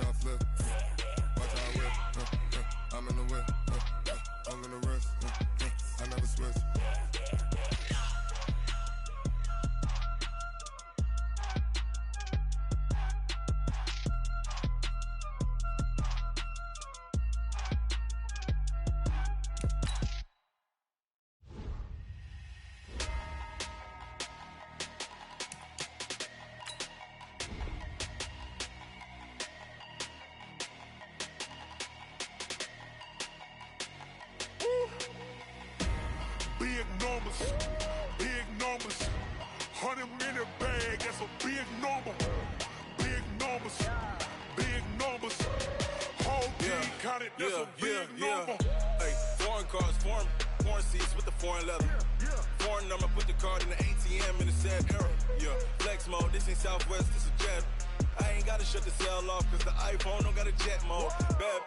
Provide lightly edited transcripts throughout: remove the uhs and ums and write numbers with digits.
how I flip. Watch how I whip. I'm in the whip. I'm in the wrist. I never switch. Big numbers, 100-minute bag, that's a big number. Big numbers, whole team counted, that's a big number. Hey, foreign cars, foreign seats with the foreign leather. Foreign number, put the card in the ATM in the sad era. Yeah, flex mode, this ain't Southwest, this is jet. I ain't gotta shut the cell off, cause the iPhone don't got a jet mode. Bad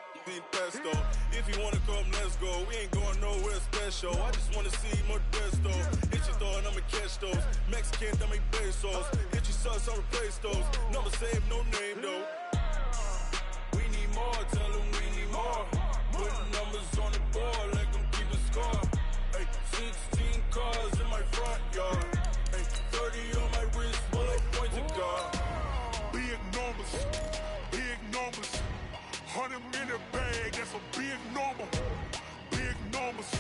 pesto. If you wanna come, let's go. We ain't going nowhere special. I just wanna see Modesto. Hit your thought, I'ma catch those. Mexican, I make pesos. Hit your sauce, I'll replace those. Number saved, no name though. We need more, tell them we need more. Putting numbers on the board, let them keep a score. Hey, 16 cars in my front yard. Hey, 30 on my wrist, bullet point to God. Big numbers, 100-minute bag, that's a big number. Big numbers,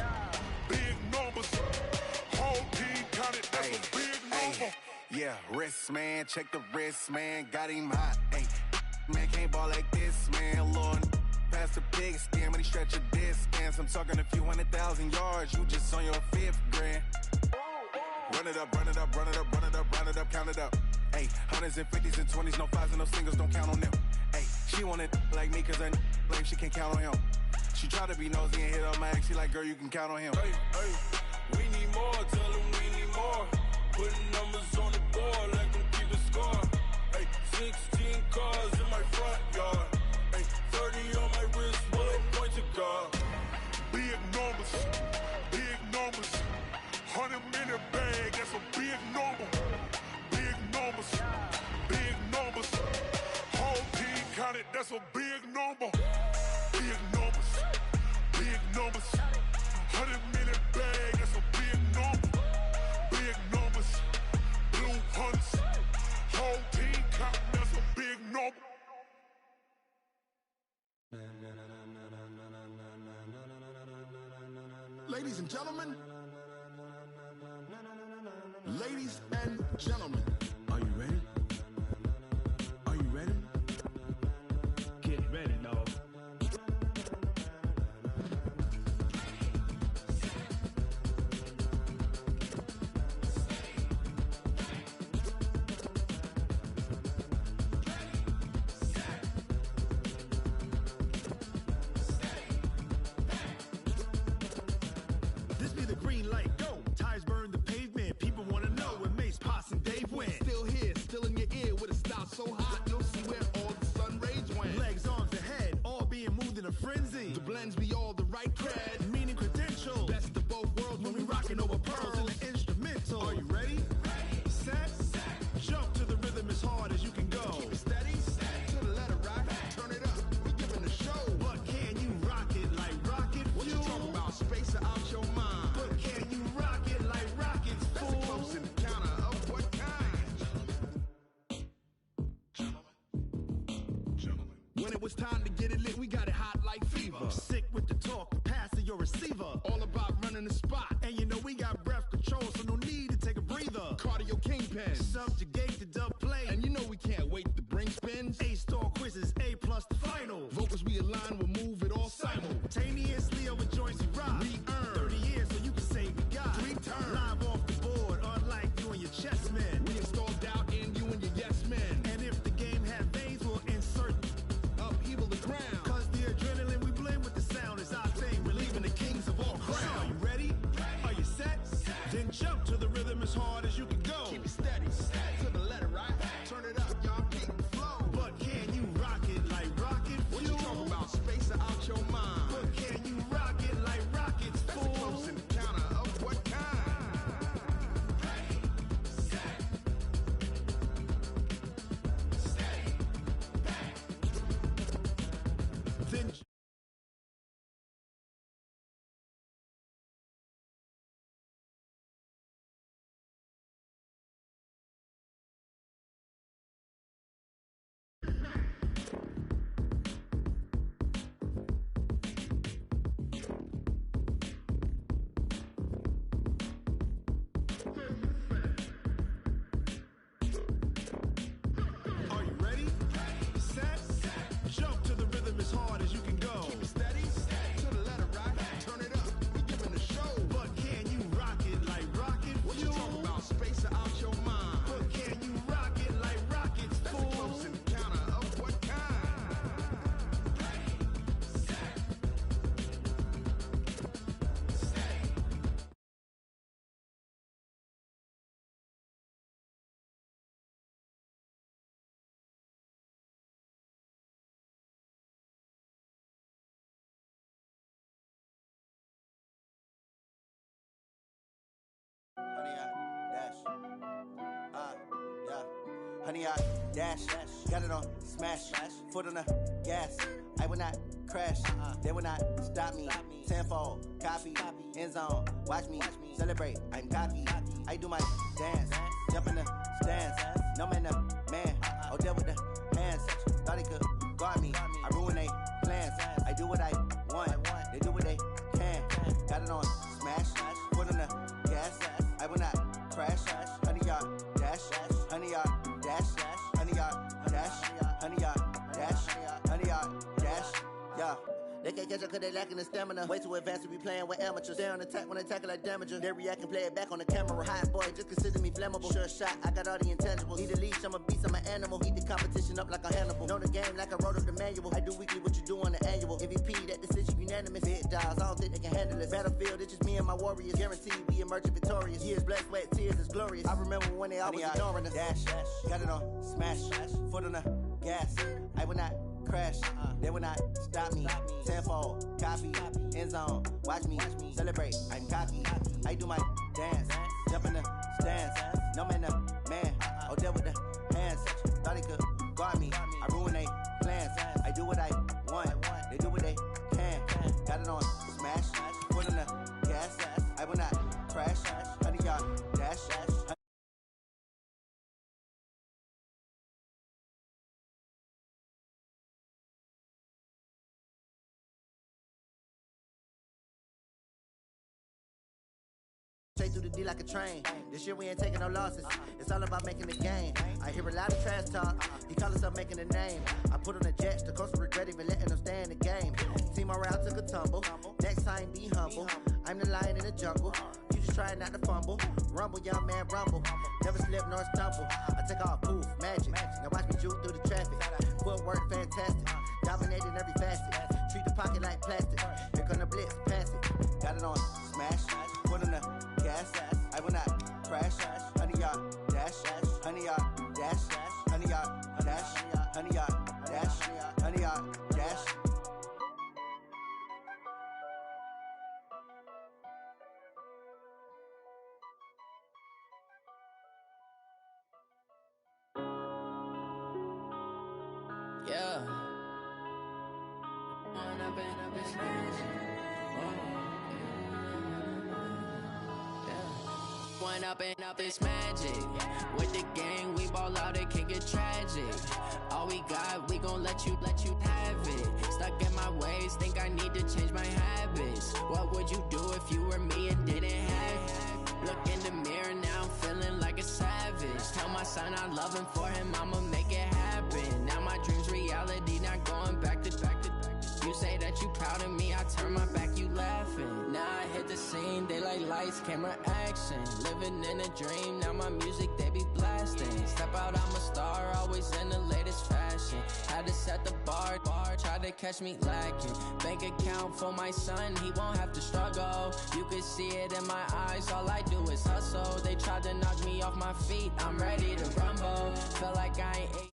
whole team counted, that's a big number. Yeah, wrist man, check the wrist man, got him hot. Ay, man can't ball like this, man. Lord, past the big skin, when he stretch a distance. I'm talking a few 100,000 yards, you just on your 5th grand. Run it up, count it up. Ay, hundreds and 50s and 20s, no 5s and no singles, don't count on them. Ay, she want it like me, cause her lame, she can't count on him. She try to be nosy and hit on my ex, she like, girl, you can count on him. Hey, we need more, tell them we need more. Putting numbers on the board, let them keep a score. Hey, 16 cars in my front yard. Hey, 30 on my wrist, bullet point to God. Big numbers, 100-minute bag, that's a big number. Big numbers, whole team counted, that's a big number. Big numbers, 100-minute bag, that's a big number. Big numbers, blue hunts, whole team counting, that's a big number. Ladies and gentlemen, are you ready? Are you ready? Get ready, dog. This be the green light, go. Tires burn the pavement, people wanna know when Mace, Pops, and Dave went. Still here, still in your ear with a style so hot, you'll see where all the sun rays went. Legs, arms, and head, all being moved in a frenzy. The blends be all the right cred, meaning credentials. Best of both worlds when we rockin' over pearls in the instrumental. Are you ready? Ready. Set. Jump to the rhythm as hard as you can go. Keep it steady. To the letter right. Turn it up. We giving a show. But can you rock it like rocket fuel? What you talking about? Space out your mind. But can you rock it like rockets, fool? That's a close encounter of what kind? Gentlemen. When it was time to get it lit, we got it hot like fever. Sick with the talk, passing your receiver. All about running the spot. And you know we got breath control, so no need to take a breather. Cardio kingpin, subjugate the dub play. And you know we can't wait to bring spins. A-star quizzes, A+ the final. Vocals we align, we'll move it all simultaneously over joints we rock. We earn 30 years, so you can say we got 3 turns. Live off the board, unlike you and your chess men. We install doubt in you and your yes men. And if the game had veins, we'll insert upheaval the ground. Cause the adrenaline we blend with the sound is our thing, relieving the kings of all crowns. Are you ready? Are you set? Then jump to the rhythm as hard as you can go. Keep it steady, to the letter right. Turn it up, y'all, keep the flow. But can you rock it like rocket fuel? What you talking about, space then are you ready? Set, jump to the rhythm as hard as you can go. Keep it steady, to the letter right. Turn it up, we giving the show. But can you rock it like rocket? What you talking about? Space out your mind. But can you rock it like rockets? That's a close encounter of what kind? Honey, I dash. Yeah. Honey, I dash. Got it on smash. Foot on the gas. I will not crash. They will not stop me. Tenfold, copy, end zone. Watch me celebrate. I'm cocky. I do my dance. Jump in the stands. No man, man. Oh, deal with the hands. Thought he could guard me. I ruin they plans. I do what I want. They do what they can. Got it on smash. Foot on the gas. I will not crash. Honey, yard dash. Honey, yard dash. Honey, yard dash. Honey, yard dash. Honey, yard dash. Yeah. They can't catch up cause they lacking the stamina. Way too advanced to be playing with amateurs. They on attack when they tackle like damager. They react and play it back on the camera. Hot boy, just consider me flammable. Sure shot, I got all the intangibles. Need a leash, I'm a beast, I'm an animal. Eat the competition up like a Hannibal. Know the game like I wrote up the manual. I do weekly what you do on the annual. MVP, that decision unanimous. Big dials, I don't think they can handle it. Battlefield, it's just me and my warriors. Guaranteed we emerging victorious. Years, blood, sweat, tears, it's glorious. I remember when they always ignoring us. Dash, got it on smash. Foot on the gas. I will not crash. They will not stop me. Tenfold, copy, end zone. Watch me celebrate. I'm cocky. I do my dance. Jump in the stands. No man, man. Oh, deal with the hands. Thought he could guard me. I ruin they plans. I do what I want. They do what they can. Got it on smash. Foot on the gas. I will not crash. Honey, yard dash. Straight through the D like a train. This year we ain't taking no losses. It's all about making the game. I hear a lot of trash talk. He call himself making a name. I put on the jets. The coach regret even letting them stay in the game. Team morale took a tumble. Next time be humble. I'm the lion in the jungle. You just try not to fumble. Rumble, young man, rumble. Never slip nor stumble. I take off, poof, magic. Now watch me juke through the traffic. Footwork fantastic. Dominating every facet. Treat the pocket like plastic. Here come the blitz, pass it. Got it on smash. Foot on the gas. I will not crash. Honey, yard dash. Honey, yard dash. Honey, yard dash. Honey, yard dash. Honey, yard dash. Yeah. One up and up, it's magic. With the gang, we ball out, it can get tragic. All we got, we gon' let you have it. Stuck in my ways, think I need to change my habits. What would you do if you were me and didn't have it? Look in the mirror now, I'm feeling like a savage. Tell my son I love him, for him I'ma make it happen. Now my dream's reality, not going back to. You say that you proud of me, I turn my back, you laughing. Now I hit the scene, they like lights, camera, action. Living in a dream, now my music, they be blasting. Step out, I'm a star, always in the latest fashion. Had to set the bar, try to catch me lacking. Bank account for my son, he won't have to struggle. You could see it in my eyes, all I do is hustle. They tried to knock me off my feet, I'm ready to rumble. Feel like I ain't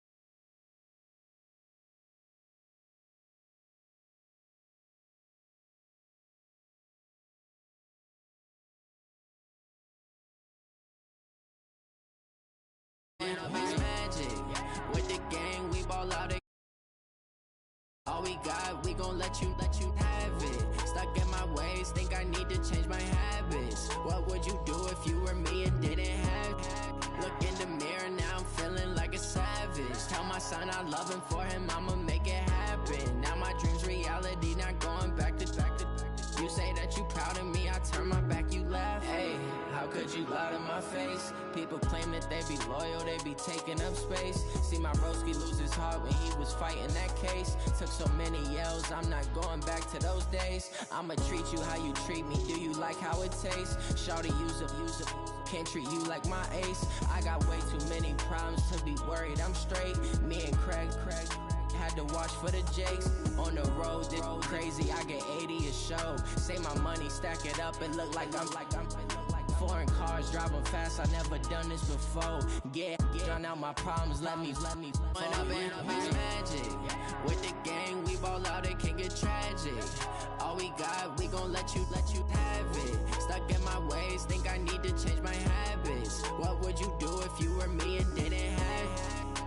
magic. With the gang, we ball out. All we got, we gon' let you have it. Stuck in my ways, think I need to change my habits. What would you do if you were me and didn't have it? Look in the mirror, now I'm feeling like a savage. Tell my son I love him, for him I'ma make it happen. Now my dream's reality, not going back to. You say that you proud of me, I turn my back, you laugh. Hey, how could you lie to my face? People claim that they be loyal, they be taking up space. See my broski lose his heart when he was fighting that case. Took so many yells, I'm not going back to those days. I'ma treat you how you treat me, do you like how it tastes? Shawty, use up, can't treat you like my ace. I got way too many problems to be worried, I'm straight. Me and Craig had to watch for the Jakes. On the road, it's crazy, I get 80 a show. Say my money, stack it up, it look like I'm foreign cars, driving fast, I never done this before. Yeah, drown out my problems, let me When up and magic. With the gang, we ball out, it can get tragic. All we got, we gon' let you have it. Stuck in my ways, think I need to change my habits. What would you do if you were me and didn't have it?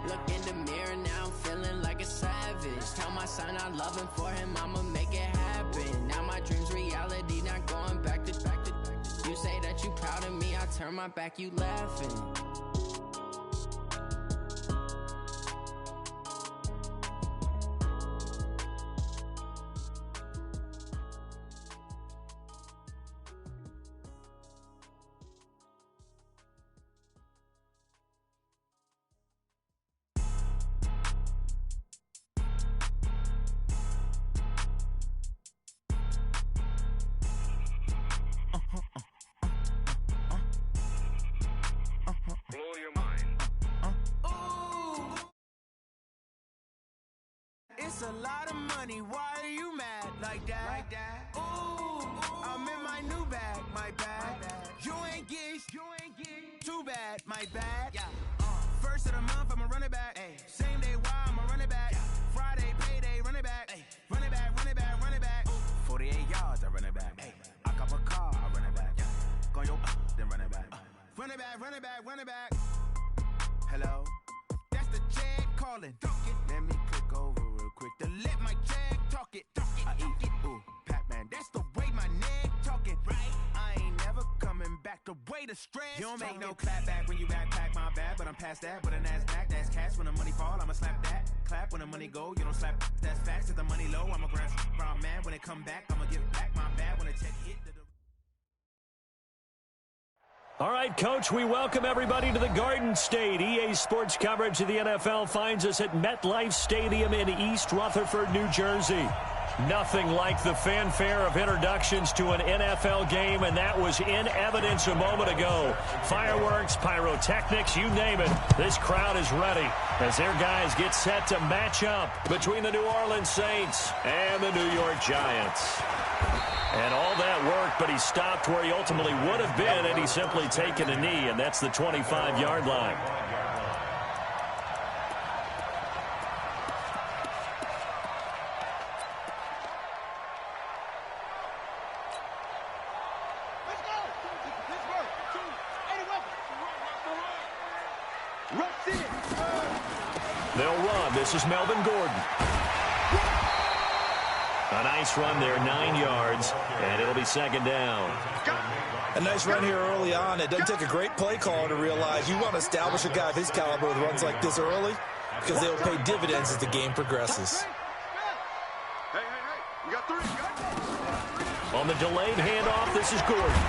Look in the mirror, now I'm feeling like a savage. Tell my son I love him, for him I'ma make it happen. Now my dream's reality, not going back to. You say that you proud of me, I turn my back, you laughing. It's a lot of money, why are you mad like that? Ooh, I'm in my new bag, my bad. You ain't get too bad, my bad. First of the month, I'ma run it back. Same day, why I'ma run it back. Friday, payday, run it back. Run it back, run it back, run it back. 48 yards, I run it back. I cop a car, I run it back. Go your then run it back. Run it back, run it back, run it back. Hello, that's the check calling. Let me click over real quick to let my check talk it. I eat it, ooh, Pac-Man, that's the way my neck talking. Right, I ain't never coming back the way the stress. You don't make no clap back when you backpack, my bad, but I'm past that. But a NASDAQ, that's cash. When the money fall, I'ma slap that. Clap when the money go, you don't slap. That's facts. If the money low, I'ma grab brown man. When it come back, I'ma give back my bad. When the check hit the. All right, Coach, we welcome everybody to the Garden State. EA Sports coverage of the NFL finds us at MetLife Stadium in East Rutherford, New Jersey. Nothing like the fanfare of introductions to an NFL game, and that was in evidence a moment ago. Fireworks, pyrotechnics, you name it. This crowd is ready as their guys get set to match up between the New Orleans Saints and the New York Giants. And all that worked, but he stopped where he ultimately would have been, and he's simply taken a knee, and that's the 25-yard line. They'll run. This is Melvin Gordon. A nice run there, 9 yards, and it'll be second down. A nice run here early on. It doesn't take a great play caller to realize you want to establish a guy of his caliber with runs like this early because they will pay dividends as the game progresses. On the delayed handoff, this is Gordon.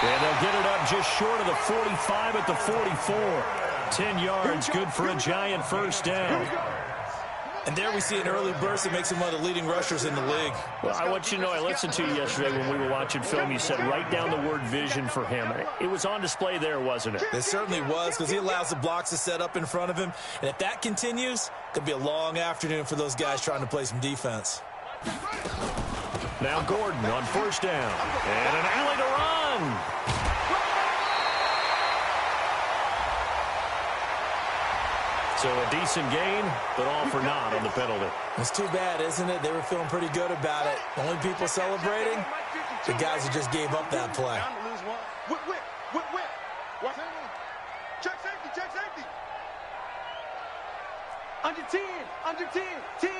And they'll get it up just short of the 45 at the 44. 10 yards, good for a Giant first down. And there we see an early burst that makes him one of the leading rushers in the league. Well, I want you to know, I listened to you yesterday when we were watching film. You said write down the word vision for him. It was on display there, wasn't it? It certainly was, because he allows the blocks to set up in front of him. And if that continues, it could be a long afternoon for those guys trying to play some defense. Now Gordon on first down. And an alley to run. So a decent gain, but all for naught on the penalty. It's too bad, isn't it? They were feeling pretty good about it. The only people celebrating, the guys who just gave up that play. Check safety, check safety. Under 10, under 10, 10.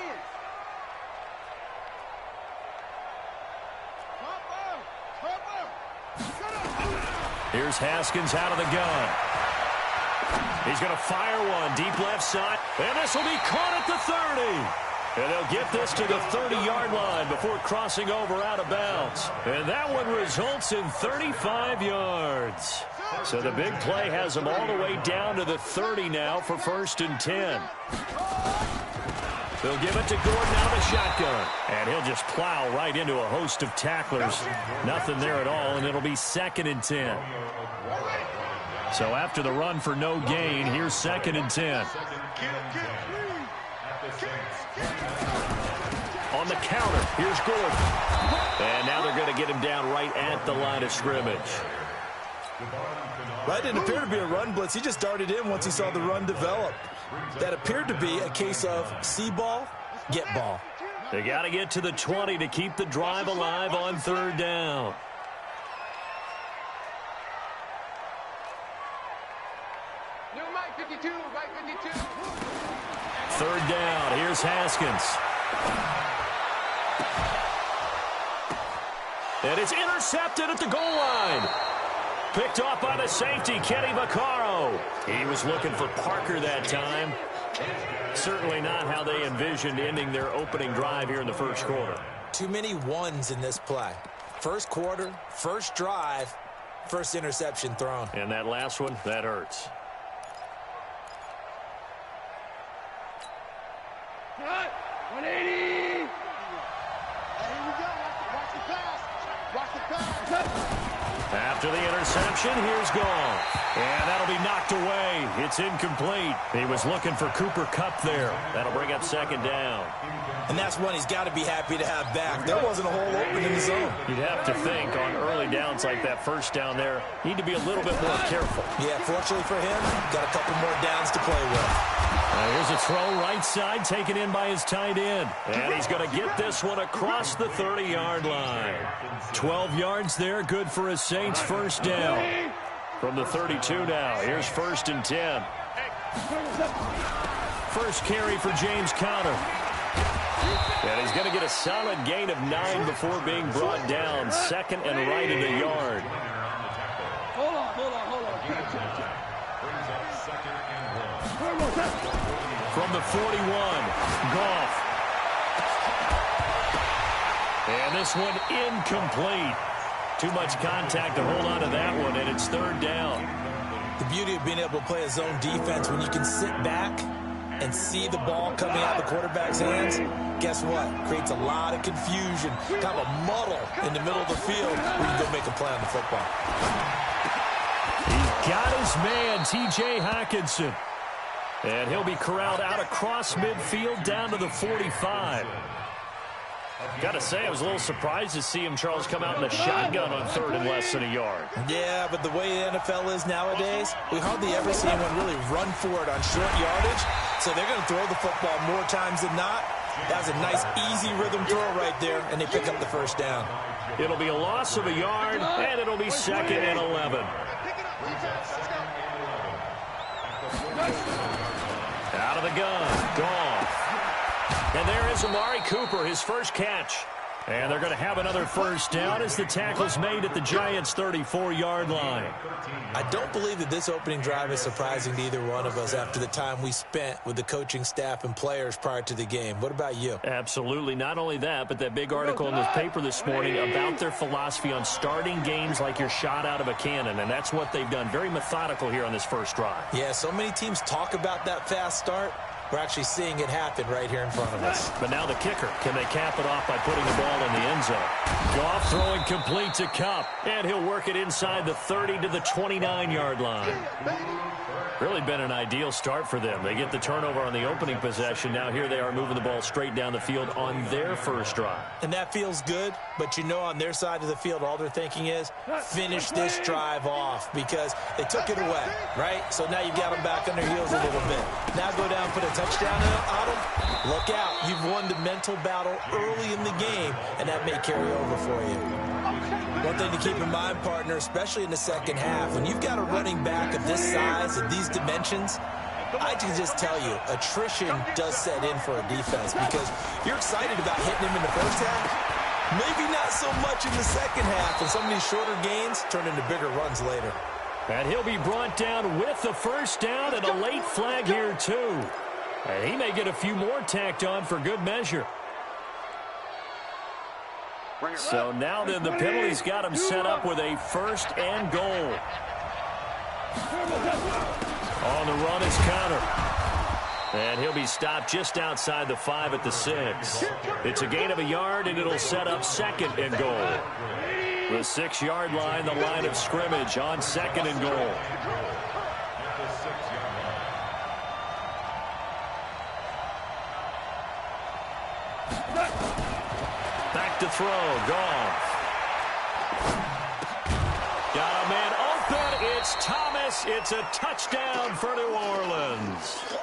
Here's Haskins out of the gun. He's going to fire one deep left side, and this will be caught at the 30. And they'll get this to the 30-yard line before crossing over out of bounds. And that one results in 35 yards. So the big play has them all the way down to the 30 now for 1st and 10. They'll give it to Gordon out of the shotgun. And he'll just plow right into a host of tacklers. Nothing there at all, and it'll be 2nd and 10. So after the run for no gain, here's 2nd and 10. On the counter, here's Gordon. And now they're going to get him down right at the line of scrimmage. That didn't appear to be a run blitz. He just darted in once he saw the run develop. That appeared to be a case of see ball, get ball. They got to get to the 20 to keep the drive alive on 3rd down. Mike 52, Mike 52. 3rd down, here's Haskins. And it's intercepted at the goal line. Picked off by the safety, Kenny Vaccaro. He was looking for Parker that time. Certainly not how they envisioned ending their opening drive here in the 1st quarter. Too many ones in this play. 1st quarter, 1st drive, 1st interception thrown. And that last one, that hurts. Cut! 180! Here we go. Watch the pass. Watch the pass. Cut! After the interception, here's Goff. And that'll be knocked away. It's incomplete. He was looking for Cooper Kupp there. That'll bring up 2nd down. And that's one he's got to be happy to have back. There wasn't a hole open in the zone. You'd have to think on early downs like that 1st down there, need to be a little bit more careful. Yeah, fortunately for him, got a couple more downs to play with. Here's a throw right side taken in by his tight end. And he's going to get this one across the 30-yard line. 12 yards there, good for a Saints 1st down. From the 32 now, here's 1st and 10. First carry for James Conner. And he's going to get a solid gain of 9 before being brought down. 2nd and right at a yard. Hold on. From the 41, Goff. And this one incomplete. Too much contact to hold on to that one, and it's 3rd down. The beauty of being able to play a zone defense when you can sit back and see the ball coming out of the quarterback's hands, guess what? Creates a lot of confusion, kind of a muddle in the middle of the field where you go make a play on the football. He's got his man, T.J. Hockenson. And he'll be corralled out across midfield down to the 45. Got to say, I was a little surprised to see him, Charles, come out in the shotgun on 3rd and less than a yard. Yeah, but the way the NFL is nowadays, we hardly ever see anyone really run for it on short yardage. So they're going to throw the football more times than not. That was a nice, easy rhythm throw right there, and they pick up the 1st down. It'll be a loss of a yard, and it'll be 2nd and 11. Out of the gun, Goff. And there is Amari Cooper, his first catch. And they're going to have another 1st down as the tackle's made at the Giants' 34-yard line. I don't believe that this opening drive is surprising to either one of us after the time we spent with the coaching staff and players prior to the game. What about you? Absolutely. Not only that, but that big article in the paper this morning about their philosophy on starting games like you're shot out of a cannon, and that's what they've done. Very methodical here on this 1st drive. Yeah, so many teams talk about that fast start. We're actually seeing it happen right here in front of us. But now the kicker. Can they cap it off by putting the ball in the end zone? Goff throwing complete to Kupp. And he'll work it inside the 30 to the 29-yard line. Really been an ideal start for them. They get the turnover on the opening possession. Now here they are moving the ball straight down the field on their 1st drive. And that feels good, but you know on their side of the field, all they're thinking is finish this drive off because they took it away, right? So now you've got them back on their heels a little bit. Now go down, put a touchdown on them. Look out. You've won the mental battle early in the game, and that may carry over for you. One thing to keep in mind, partner, especially in the 2nd half, when you've got a running back of this size, of these dimensions, I can just tell you, attrition does set in for a defense because you're excited about hitting him in the first half. Maybe not so much in the second half, and some of these shorter gains turn into bigger runs later. And he'll be brought down with the first down and a late flag here, too. And he may get a few more tacked on for good measure. So now then, the penalty's got him set up with a first and goal. On the run is Connor. And he'll be stopped just outside the 5 at the 6. It's a gain of a yard, and it'll set up second and goal. The 6-yard line, the line of scrimmage on second and goal. Back to throw, Goff. Got a man open, it's Thomas. It's a touchdown for New Orleans.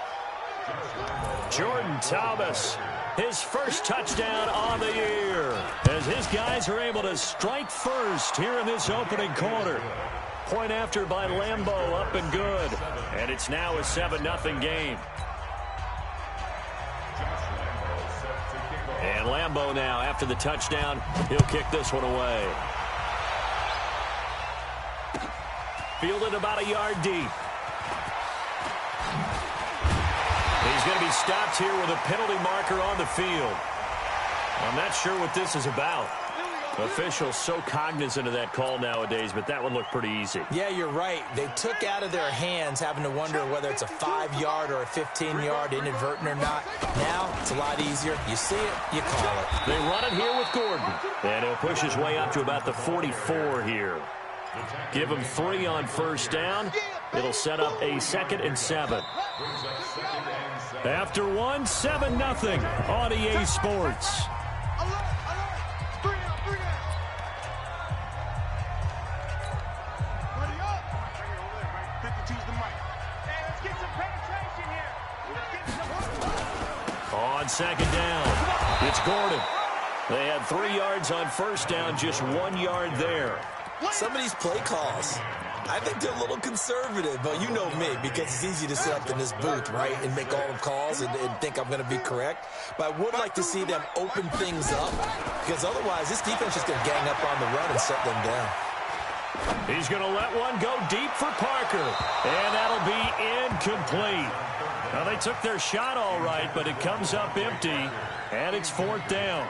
Jordan Thomas, his first touchdown on the year, as his guys are able to strike first here in this opening quarter. Point after by Lambeau, up and good. And it's now a 7-0 game. And Lambeau now, after the touchdown, he'll kick this one away. Fielded about a yard deep. He's going to be stopped here with a penalty marker on the field. I'm not sure what this is about. Officials so cognizant of that call nowadays, but that one looked pretty easy. Yeah, you're right. They took out of their hands having to wonder whether it's a 5-yard or a 15-yard inadvertent or not. Now, it's a lot easier. You see it, you call it. They run it here with Gordon. And he'll push his way up to about the 44 here. Give him 3 on first down. It'll set up a 2nd and 7. After 1, 7-0 on EA Sports. On second down, it's Gordon. They had 3 yards on first down, just 1 yard there. Some of these play calls, I think they're a little conservative, but you know me, because it's easy to sit up in this booth, right, and make all the calls and think I'm going to be correct. But I would like to see them open things up, because otherwise this defense is going to gang up on the run and shut them down. He's going to let one go deep for Parker, and that'll be incomplete. Now, they took their shot all right, but it comes up empty, and it's 4th down.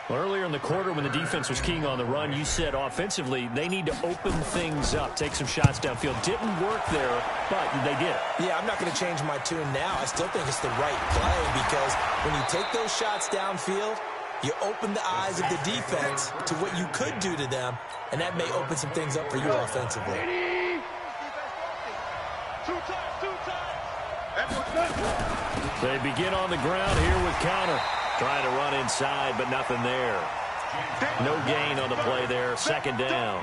Earlier in the quarter when the defense was keying on the run, you said offensively they need to open things up, take some shots downfield. Didn't work there, but they did. Yeah, I'm not going to change my tune now. I still think it's the right play because when you take those shots downfield, you open the eyes of the defense to what you could do to them, and that may open some things up for you offensively. They begin on the ground here with Connor. Trying to run inside, but nothing there. No gain on the play there. 2nd down.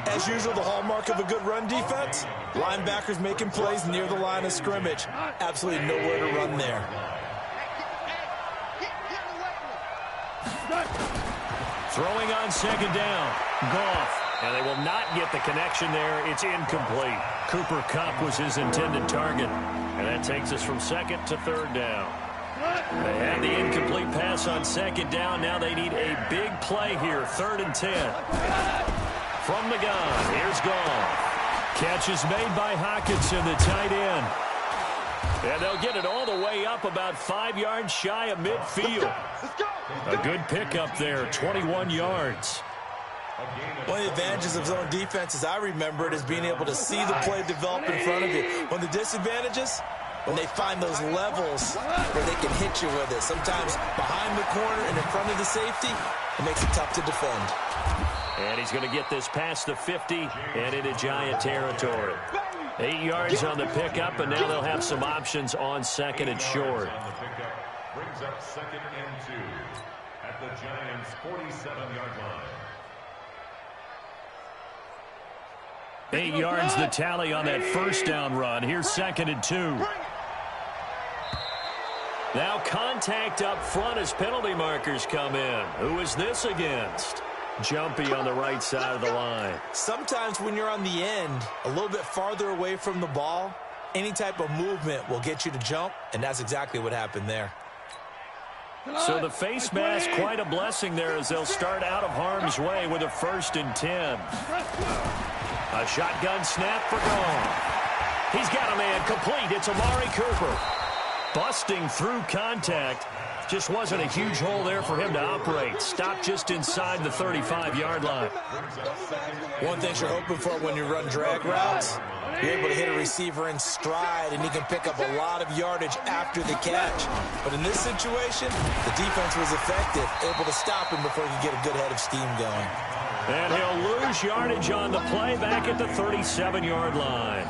As usual, the hallmark of a good run defense, linebackers making plays near the line of scrimmage. Absolutely nowhere to run there. Throwing on 2nd down. Goff. And they will not get the connection there. It's incomplete. Cooper Kupp was his intended target. And that takes us from 2nd to 3rd down. They had the incomplete pass on 2nd down. Now they need a big play here. 3rd and 10. From the gun, here's Goff. Catch is made by Hockenson, the tight end. And they'll get it all the way up about 5 yards shy of midfield. A good pickup there, 21 yards. One of the advantages of zone defense, as I remember it, is being able to see the play develop in front of you. One of the disadvantages, when they find those levels where they can hit you with it. Sometimes behind the corner and in front of the safety, it makes it tough to defend. And he's going to get this past the 50 and into Giant territory. 8 yards on the pickup, and now they'll have some options on 2nd and short. Brings up 2nd and 2 at the Giants' 47-yard line. 8 yards the tally on that first down run. Here's 2nd and 2. Now contact up front as penalty markers come in. Who is this against? Jumpy on the right side of the line. Sometimes when you're on the end, a little bit farther away from the ball, Any type of movement will get you to jump, and that's exactly what happened there. So the face mask, quite a blessing there as they'll start out of harm's way with a 1st and 10. A shotgun snap for Goff. He's got a man complete. It's Amari Cooper. Busting through contact. Just wasn't a huge hole there for him to operate. Stopped just inside the 35-yard line. One thing you're hoping for when you run drag routes, you're able to hit a receiver in stride, and he can pick up a lot of yardage after the catch. But in this situation, the defense was effective, able to stop him before he could get a good head of steam going. And he'll lose yardage on the play back at the 37-yard line.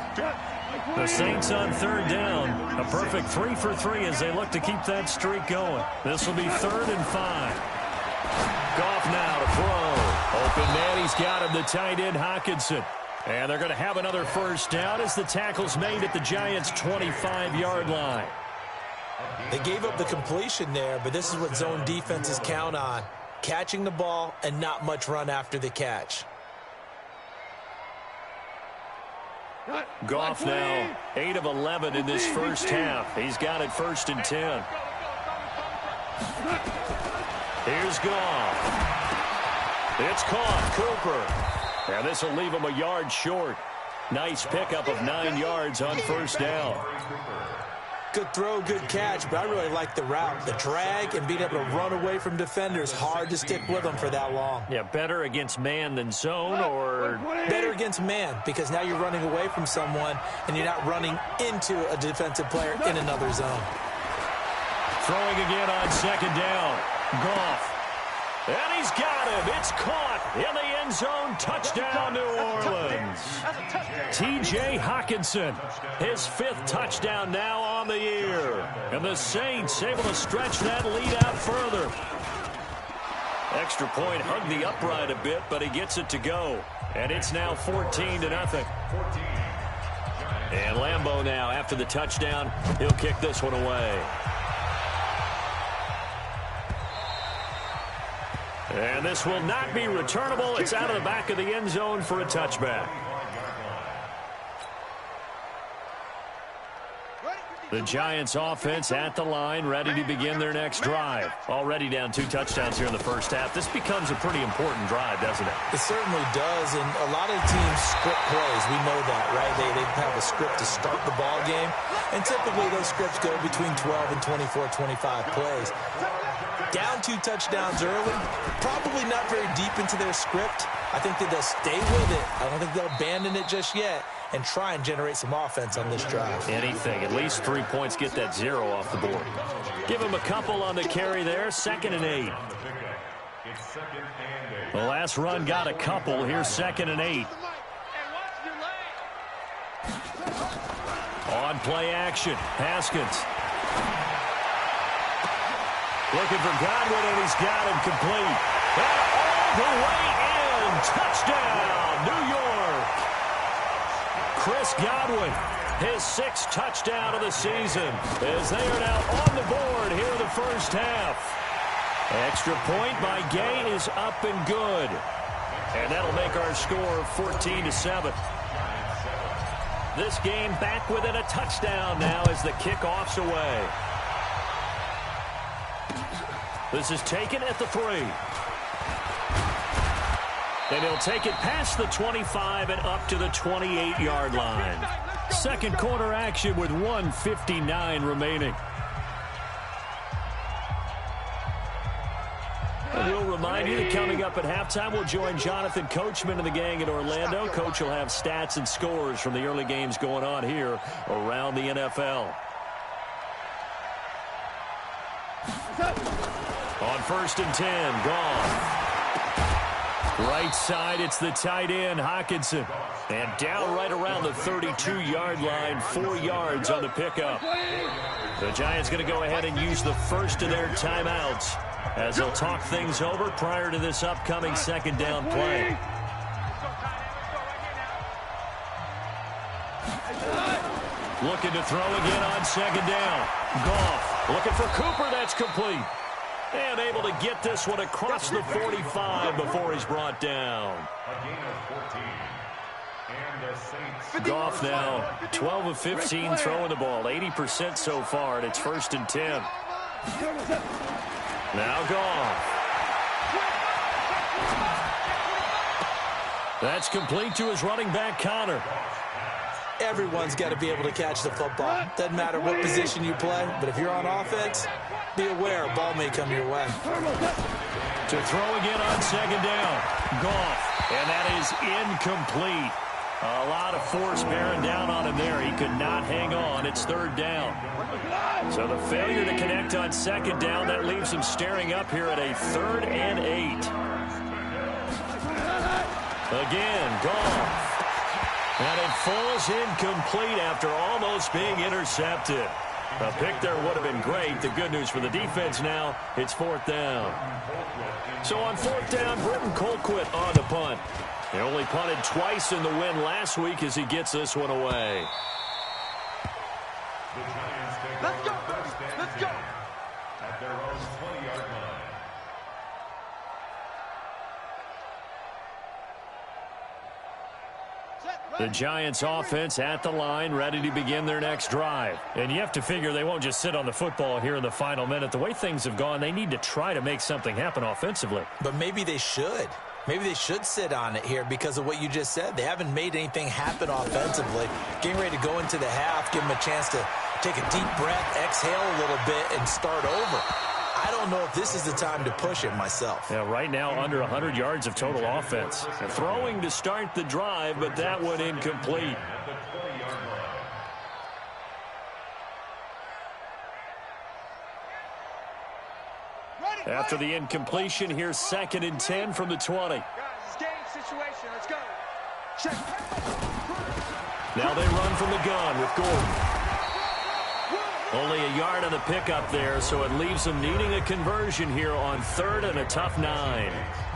The Saints on 3rd down. A perfect 3 for 3 as they look to keep that streak going. This will be 3rd and 5. Goff now to throw. Open man, he's got him, the tight end Hockenson. And they're going to have another 1st down as the tackle's made at the Giants' 25-yard line. They gave up the completion there, but this is what zone defenses count on. Catching the ball and not much run after the catch. Goff now 8 of 11 in this first half. He's got it 1st and 10. Here's Goff. It's caught. Cooper. And this will leave him a yard short. Nice pickup of 9 yards on 1st down. Good throw, good catch, but I really like the route. The drag and being able to run away from defenders, hard to stick with them for that long. Yeah, better against man than zone, or? Better against man, because now you're running away from someone and you're not running into a defensive player in another zone. Throwing again on 2nd down. Goff. And he's got him. It's caught in the end zone. Touchdown, New Orleans. T.J. Hockenson, his 5th touchdown now on the year. And the Saints able to stretch that lead out further. Extra point hugged the upright a bit, but he gets it to go. And it's now 14-0. And Lambeau now, after the touchdown, he'll kick this one away. And this will not be returnable. It's out of the back of the end zone for a touchback. The Giants offense at the line, ready to begin their next drive. Already down 2 touchdowns here in the first half. This becomes a pretty important drive, doesn't it? It certainly does, and a lot of teams script plays. We know that, right? They have a script to start the ball game, and typically those scripts go between 12 and 24, 25 plays. Down 2 touchdowns early, probably not very deep into their script. I think that they'll stay with it. I don't think they'll abandon it just yet and try and generate some offense on this drive. Anything. At least 3 points, get that 0 off the board. Give him a couple on the carry there. 2nd and 8. The last run got a couple. Here's 2nd and 8. On play action. Haskins. Looking for Godwin, and he's got him complete. And all the way in. Touchdown, New York. Chris Godwin, his 6th touchdown of the season, as they are now on the board here in the first half. Extra point by Gay is up and good. And that'll make our score 14-7. This game back within a touchdown now as the kickoff's away. This is taken at the 3. And he'll take it past the 25 and up to the 28-yard line. Second quarter action with 1:59 remaining. And we'll remind you that coming up at halftime, we'll join Jonathan Coachman and the gang in Orlando. Coach will have stats and scores from the early games going on here around the NFL. On 1st and 10, Goff. Right side, it's the tight end, Hockenson. And down right around the 32-yard line, 4 yards on the pickup. The Giants going to go ahead and use the first of their timeouts as they'll talk things over prior to this upcoming 2nd down play. Looking to throw again on 2nd down. Goff looking for Cooper, that's complete. And able to get this one across the 45 before he's brought down. Goff now 12 of 15 throwing the ball, 80% so far, and it's 1st and 10. Now Goff. That's complete to his running back, Connor. Everyone's got to be able to catch the football. Doesn't matter what position you play, but if you're on offense, be aware a ball may come your way. To throw again on 2nd down. Goff, and that is incomplete. A lot of force bearing down on him there. He could not hang on. It's 3rd down. So the failure to connect on 2nd down, that leaves him staring up here at a 3rd and 8. Again, Goff. And it falls incomplete after almost being intercepted. A pick there would have been great. The good news for the defense now, it's 4th down. So on 4th down, Britton Colquitt on the punt. He only punted twice in the win last week as he gets this one away. Let's go! Let's go! At their own 20-yard line. The Giants offense at the line, ready to begin their next drive. And you have to figure they won't just sit on the football here in the final minute. The way things have gone, they need to try to make something happen offensively. But maybe they should. Maybe they should sit on it here because of what you just said. They haven't made anything happen offensively. Getting ready to go into the half, give them a chance to take a deep breath, exhale a little bit, and start over. I don't know if this is the time to push it myself. Yeah, right now under 100 yards of total offense. Throwing to start the drive, but that one incomplete. After the incompletion, here's 2nd and 10 from the 20. Guys, it's game situation. Let's go. Check. Now they run from the gun with Gordon. Only a yard on the pickup there, so it leaves them needing a conversion here on 3rd and a tough 9.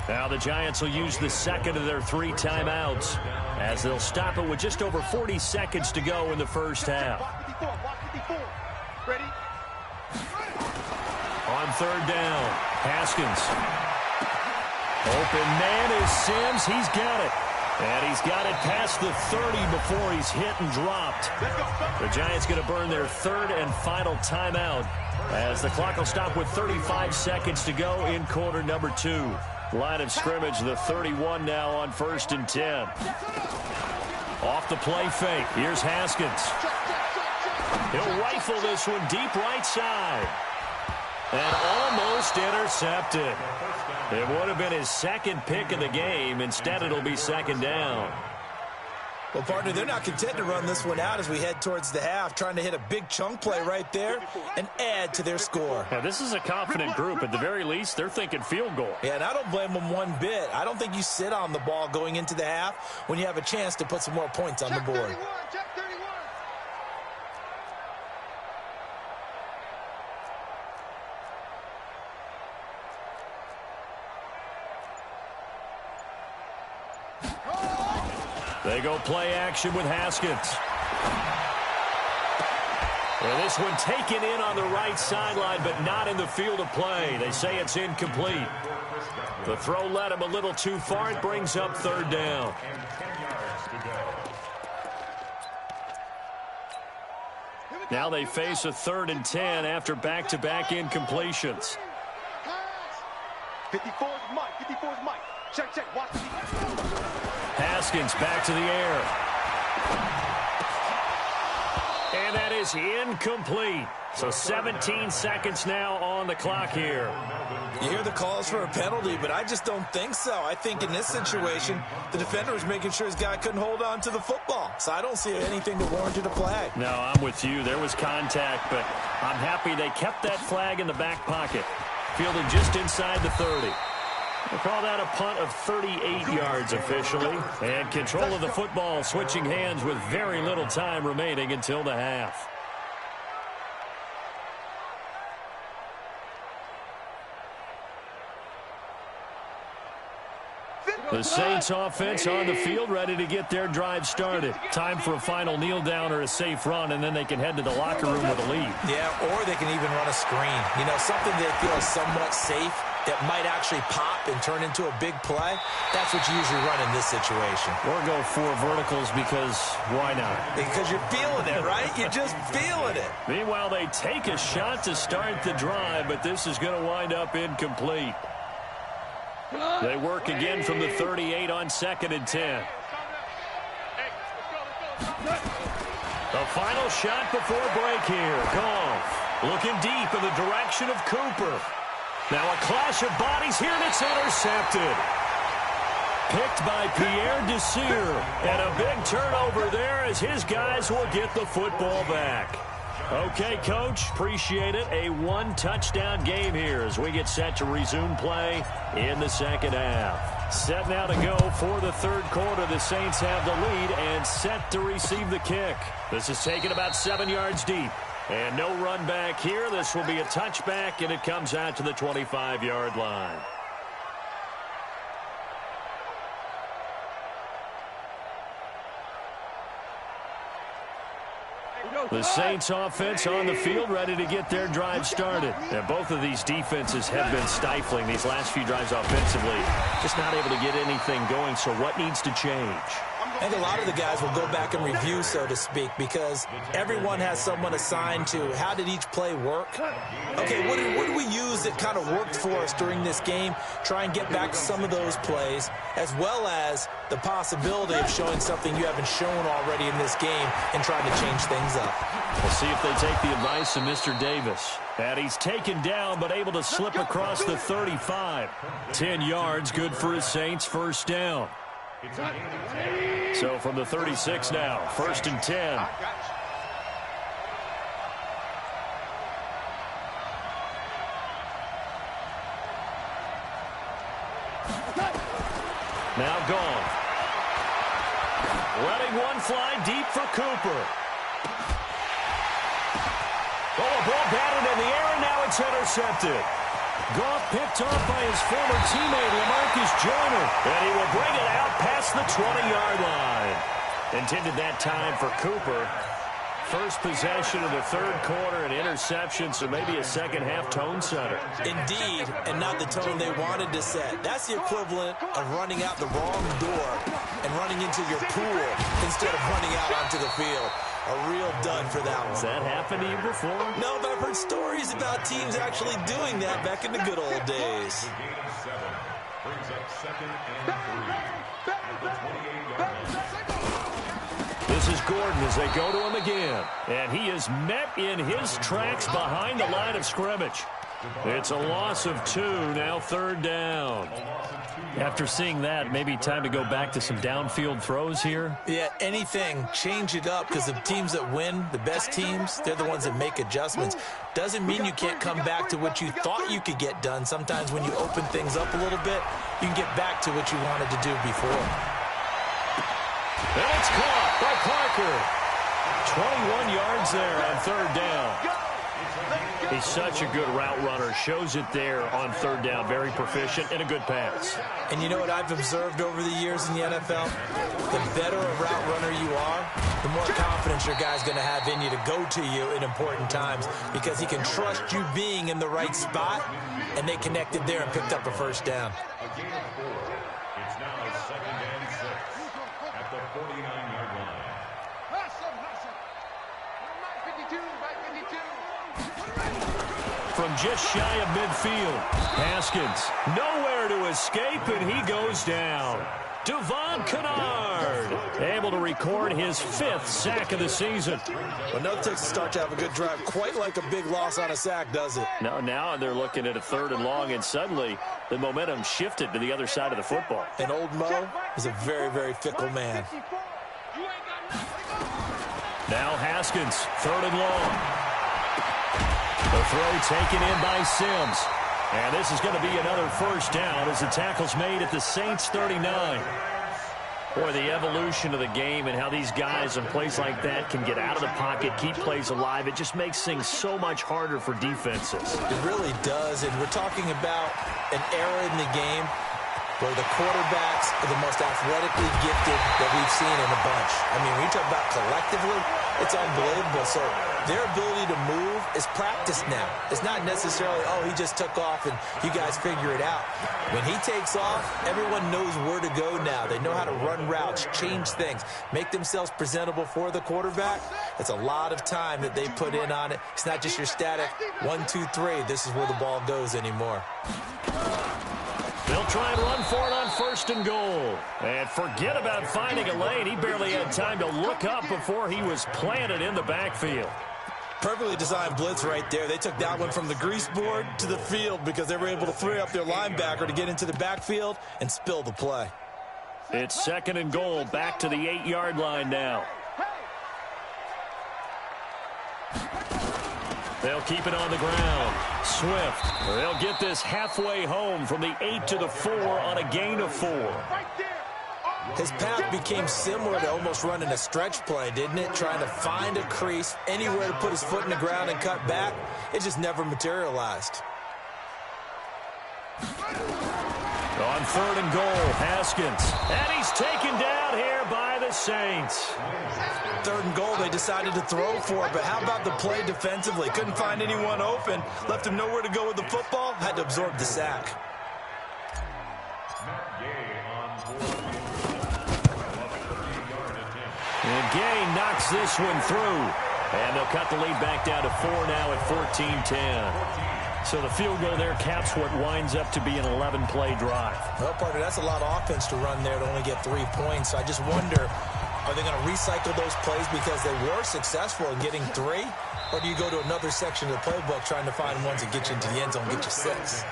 Now the Giants will use the 2nd of their 3 timeouts as they'll stop it with just over 40 seconds to go in the first half. Block 54. Ready? On 3rd down, Haskins. Open man is Sims. He's got it. And he's got it past the 30 before he's hit and dropped. The Giants going to burn their 3rd and final timeout as the clock will stop with 35 seconds to go in quarter number 2. Line of scrimmage, the 31 now on 1st and 10. Off the play fake. Here's Haskins. He'll rifle this one deep right side. And almost intercepted. It would have been his 2nd pick of the game. Instead, it'll be 2nd down. Well, partner, they're not content to run this one out as we head towards the half, trying to hit a big chunk play right there and add to their score. Now, this is a confident group. At the very least, they're thinking field goal. Yeah, and I don't blame them one bit. I don't think you sit on the ball going into the half when you have a chance to put some more points on the board. Check 31. They go play action with Haskins. And this one taken in on the right sideline, but not in the field of play. They say it's incomplete. The throw led him a little too far. It brings up 3rd down. Now they face a 3rd and 10 after back-to-back incompletions. 54 is Mike. 54 is Mike. Check. Watch the Haskins back to the air. And that is incomplete. So 17 seconds now on the clock here. You hear the calls for a penalty, but I just don't think so. I think in this situation, the defender was making sure his guy couldn't hold on to the football. So I don't see anything that warranted a flag. No, I'm with you. There was contact, but I'm happy they kept that flag in the back pocket. Fielded just inside the 30. We'll call that a punt of 38 yards officially. And control of the football switching hands with very little time remaining until the half. The Saints offense on the field, ready to get their drive started. Time for a final kneel down or a safe run, and then they can head to the locker room with a lead. Yeah, or they can even run a screen. You know, something they feel is somewhat safe. that might actually pop and turn into a big play, that's what you usually run in this situation. Or go 4 verticals because why not? Because you're feeling it, right? You're just feeling it. Meanwhile, they take a shot to start the drive, but this is going to wind up incomplete. They work again from the 38 on 2nd and 10. The final shot before break here. Goff looking deep in the direction of Cooper. Now a clash of bodies here, and it's intercepted. Picked by Pierre Desir. And a big turnover there as his guys will get the football back. Okay, Coach, appreciate it. A 1-touchdown game here as we get set to resume play in the second half. Set now to go for the third quarter. The Saints have the lead and set to receive the kick. This is taken about 7 yards deep. And no run back here. This will be a touchback, and it comes out to the 25-yard line. The Saints offense on the field, ready to get their drive started. And both of these defenses have been stifling these last few drives offensively. Just not able to get anything going, so what needs to change? I think a lot of the guys will go back and review, so to speak, because everyone has someone assigned to how did each play work. Okay, what did we use that kind of worked for us during this game? Try and get back to some of those plays, as well as the possibility of showing something you haven't shown already in this game and trying to change things up. We'll see if they take the advice of Mr. Davis. And he's taken down, but able to slip across the 35. 10 yards, good for his Saints, first down. So from the 36 now, 1st and 10. Now gone. Letting one fly deep for Cooper. Oh, a ball batted in the air, and now it's intercepted. Goff picked off by his former teammate, LaMarcus Joyner. And he will bring it out past the 20-yard line. Intended that time for Cooper. First possession of the third quarter, an interception, so maybe a second-half tone setter. Indeed, and not the tone they wanted to set. That's the equivalent of running out the wrong door and running into your pool instead of running out onto the field. A real dud for that one. Has that happened to you before? No, but I've heard stories about teams actually doing that back in the good old days. Brings up 2nd and 3 at the 28-yard line. This is Gordon as they go to him again. And he is met in his tracks behind the line of scrimmage. It's a loss of 2, now 3rd down. After seeing that, maybe time to go back to some downfield throws here. Yeah, anything. Change it up, because the teams that win, the best teams, they're the ones that make adjustments. Doesn't mean you can't come back to what you thought you could get done. Sometimes when you open things up a little bit, you can get back to what you wanted to do before. And it's caught by Parker. 21 yards there on 3rd down. He's such a good route runner. Shows it there on 3rd down. Very proficient and a good pass. And you know what I've observed over the years in the NFL? The better a route runner you are, the more confidence your guy's going to have in you to go to you in important times, because he can trust you being in the right spot, and they connected there and picked up a first down. A gain of 4. It's now 2nd and 6 at the 49-yard line. From just shy of midfield, Haskins nowhere to escape, and he goes down. Devon Kennard able to record his 5th sack of the season. Well, no takes a start to have a good drive, quite like a big loss on a sack, does it? No, now they're looking at a 3rd and long, and suddenly the momentum shifted to the other side of the football. And old Mo is a very, very fickle man. Now Haskins, 3rd and long. The throw taken in by Sims. And this is going to be another first down as the tackle's made at the Saints 39. Boy, the evolution of the game and how these guys in plays like that can get out of the pocket, keep plays alive, it just makes things so much harder for defenses. It really does, and we're talking about an era in the game where the quarterbacks are the most athletically gifted that we've seen in a bunch. I mean, when you talk about collectively, it's unbelievable. So their ability to move is practiced now. It's not necessarily, oh, he just took off and you guys figure it out. When he takes off, everyone knows where to go now. They know how to run routes, change things, make themselves presentable for the quarterback. It's a lot of time that they put in on it. It's not just your static 1, 2, 3. This is where the ball goes anymore. They'll try and run for it on 1st and goal. And forget about finding a lane. He barely had time to look up before he was planted in the backfield. Perfectly designed blitz right there. They took that one from the grease board to the field because they were able to free up their linebacker to get into the backfield and spill the play. It's 2nd and goal, back to the 8-yard line now. They'll keep it on the ground. Swift, they'll get this halfway home from the 8 to the 4 on a gain of 4. His path became similar to almost running a stretch play, didn't it? Trying to find a crease, anywhere to put his foot in the ground and cut back. It just never materialized. On 3rd and goal, Haskins. And he's taken down here by the Saints. 3rd and goal, they decided to throw for it, but how about the play defensively? Couldn't find anyone open, left him nowhere to go with the football, had to absorb the sack. And Gay knocks this one through. And they'll cut the lead back down to 4 now at 14-10. So the field goal there caps what winds up to be an 11-play drive. Well, partner, that's a lot of offense to run there to only get 3 points. I just wonder, are they going to recycle those plays because they were successful in getting 3? Or do you go to another section of the playbook trying to find ones that get you into the end zone and get you 6?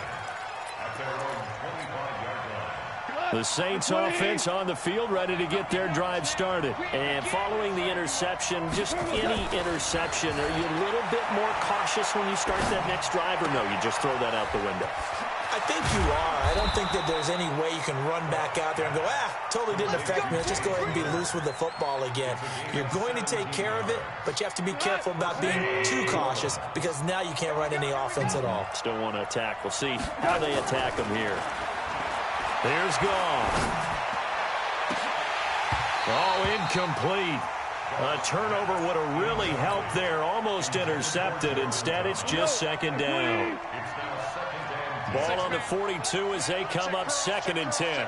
The Saints offense on the field, ready to get their drive started. And following the interception, just any interception, are you a little bit more cautious when you start that next drive, or no, you just throw that out the window? I think you are. I don't think that there's any way you can run back out there and go, totally didn't affect me. Let's just go ahead and be loose with the football again. You're going to take care of it, but you have to be careful about being too cautious because now you can't run any offense at all. Still want to attack. We'll see how they attack them here. There's Goff. Oh, incomplete. A turnover would have really helped there. Almost intercepted. Instead, it's just 2nd down. Ball on the 42 as they come up 2nd and 10.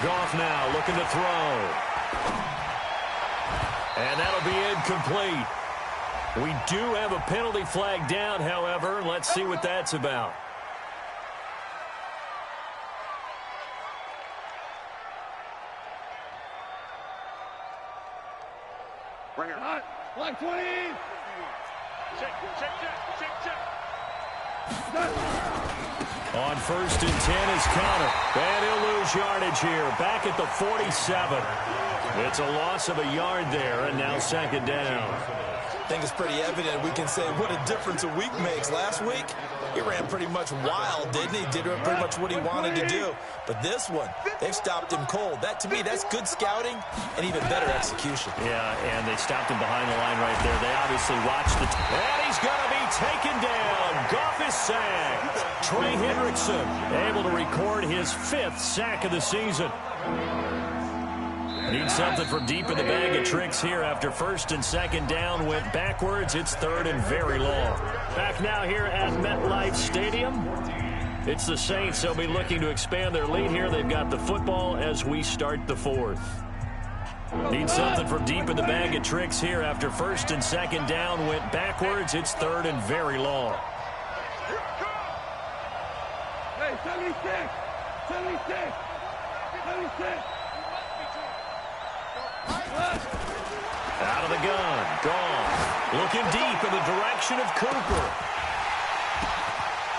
Goff now looking to throw. And that'll be incomplete. We do have a penalty flag down, however. Let's see what that's about. Bring her. Line 20. Check. On 1st and 10 is Connor. And he'll lose yardage here. Back at the 47. It's a loss of a yard there, and now 2nd down. I think it's pretty evident. We can say what a difference a week makes. Last week, he ran pretty much wild, didn't he? Did pretty much what he wanted to do. But this one, they've stopped him cold. That, to me, that's good scouting and even better execution. Yeah, and they stopped him behind the line right there. They obviously watched it. And he's going to be taken down. Goff is sacked. Trey Hendrickson able to record his 5th sack of the season. Need something from deep in the bag of tricks here after 1st and 2nd down. Went backwards. It's 3rd and very long. Back now here at MetLife Stadium. It's the Saints. They'll be looking to expand their lead here. They've got the football as we start the 4th. Need something from deep in the bag of tricks here after 1st and 2nd down. Went backwards. It's 3rd and very long. Hey, 76. Out of the gun. Gone. Looking deep in the direction of Cooper.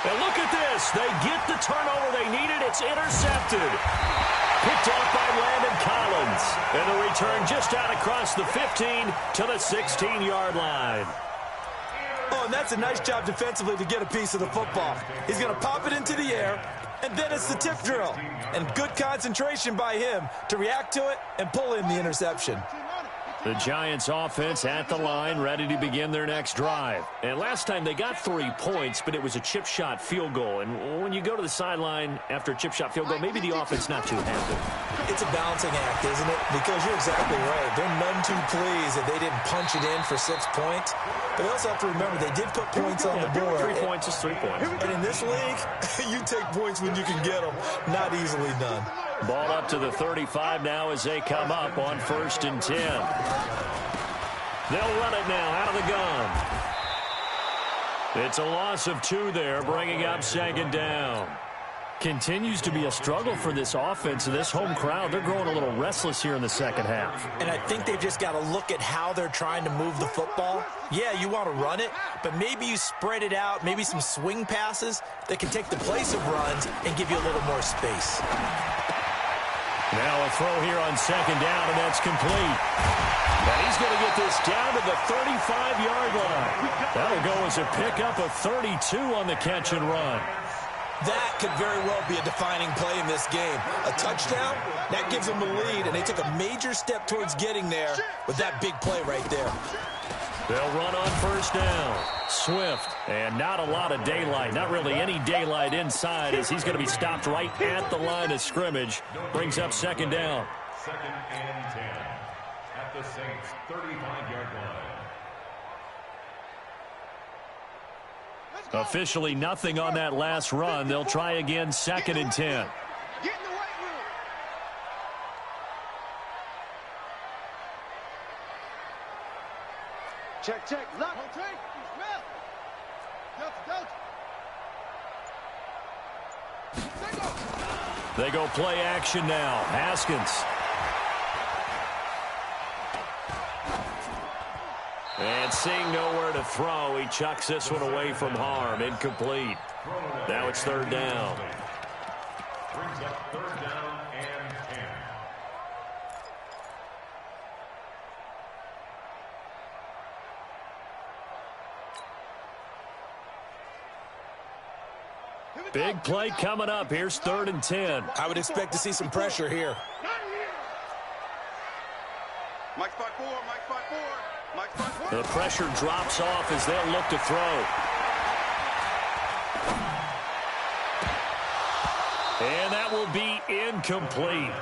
And look at this. They get the turnover they needed. It's intercepted. Picked off by Landon Collins. And the return just out across the 15 to the 16-yard line. Oh, and that's a nice job defensively to get a piece of the football. He's going to pop it into the air, and then it's the tip drill. And good concentration by him to react to it and pull in the interception. The Giants offense at the line, ready to begin their next drive. And last time they got 3 points, but it was a chip shot field goal. And when you go to the sideline after a chip shot field goal, maybe the offense not too happy. It's a balancing act, isn't it? Because you're exactly right. They're none too pleased that they didn't punch it in for 6 points. But they also have to remember they did put points on the board. 3 points is 3 points. And in this league, you take points when you can get them. Not easily done. Ball up to the 35 now as they come up on 1st and 10. They'll run it now out of the gun. It's a loss of 2 there, bringing up 2nd down. Continues to be a struggle for this offense and this home crowd. They're growing a little restless here in the second half. And I think they've just got to look at how they're trying to move the football. Yeah, you want to run it, but maybe you spread it out, maybe some swing passes that can take the place of runs and give you a little more space. Now a throw here on 2nd down, and that's complete. And he's going to get this down to the 35-yard line. That'll go as a pickup of 32 on the catch and run. That could very well be a defining play in this game. A touchdown, that gives them the lead, and they took a major step towards getting there with that big play right there. They'll run on 1st down. Swift, and not a lot of daylight. Not really any daylight inside as he's going to be stopped right at the line of scrimmage. Brings up 2nd down. 2nd and 10 at the Saints' 35-yard line. Officially nothing on that last run. They'll try again 2nd and 10. Get in the weight room. Check. Lock. They go play action now. Haskins. And seeing nowhere to throw, he chucks this one away from harm. Incomplete. Now it's 3rd down. Brings up 3rd down and 10. Big play coming up. Here's 3rd and 10. I would expect to see some pressure here. Mike spot 4. The pressure drops off as they'll look to throw. And that will be incomplete.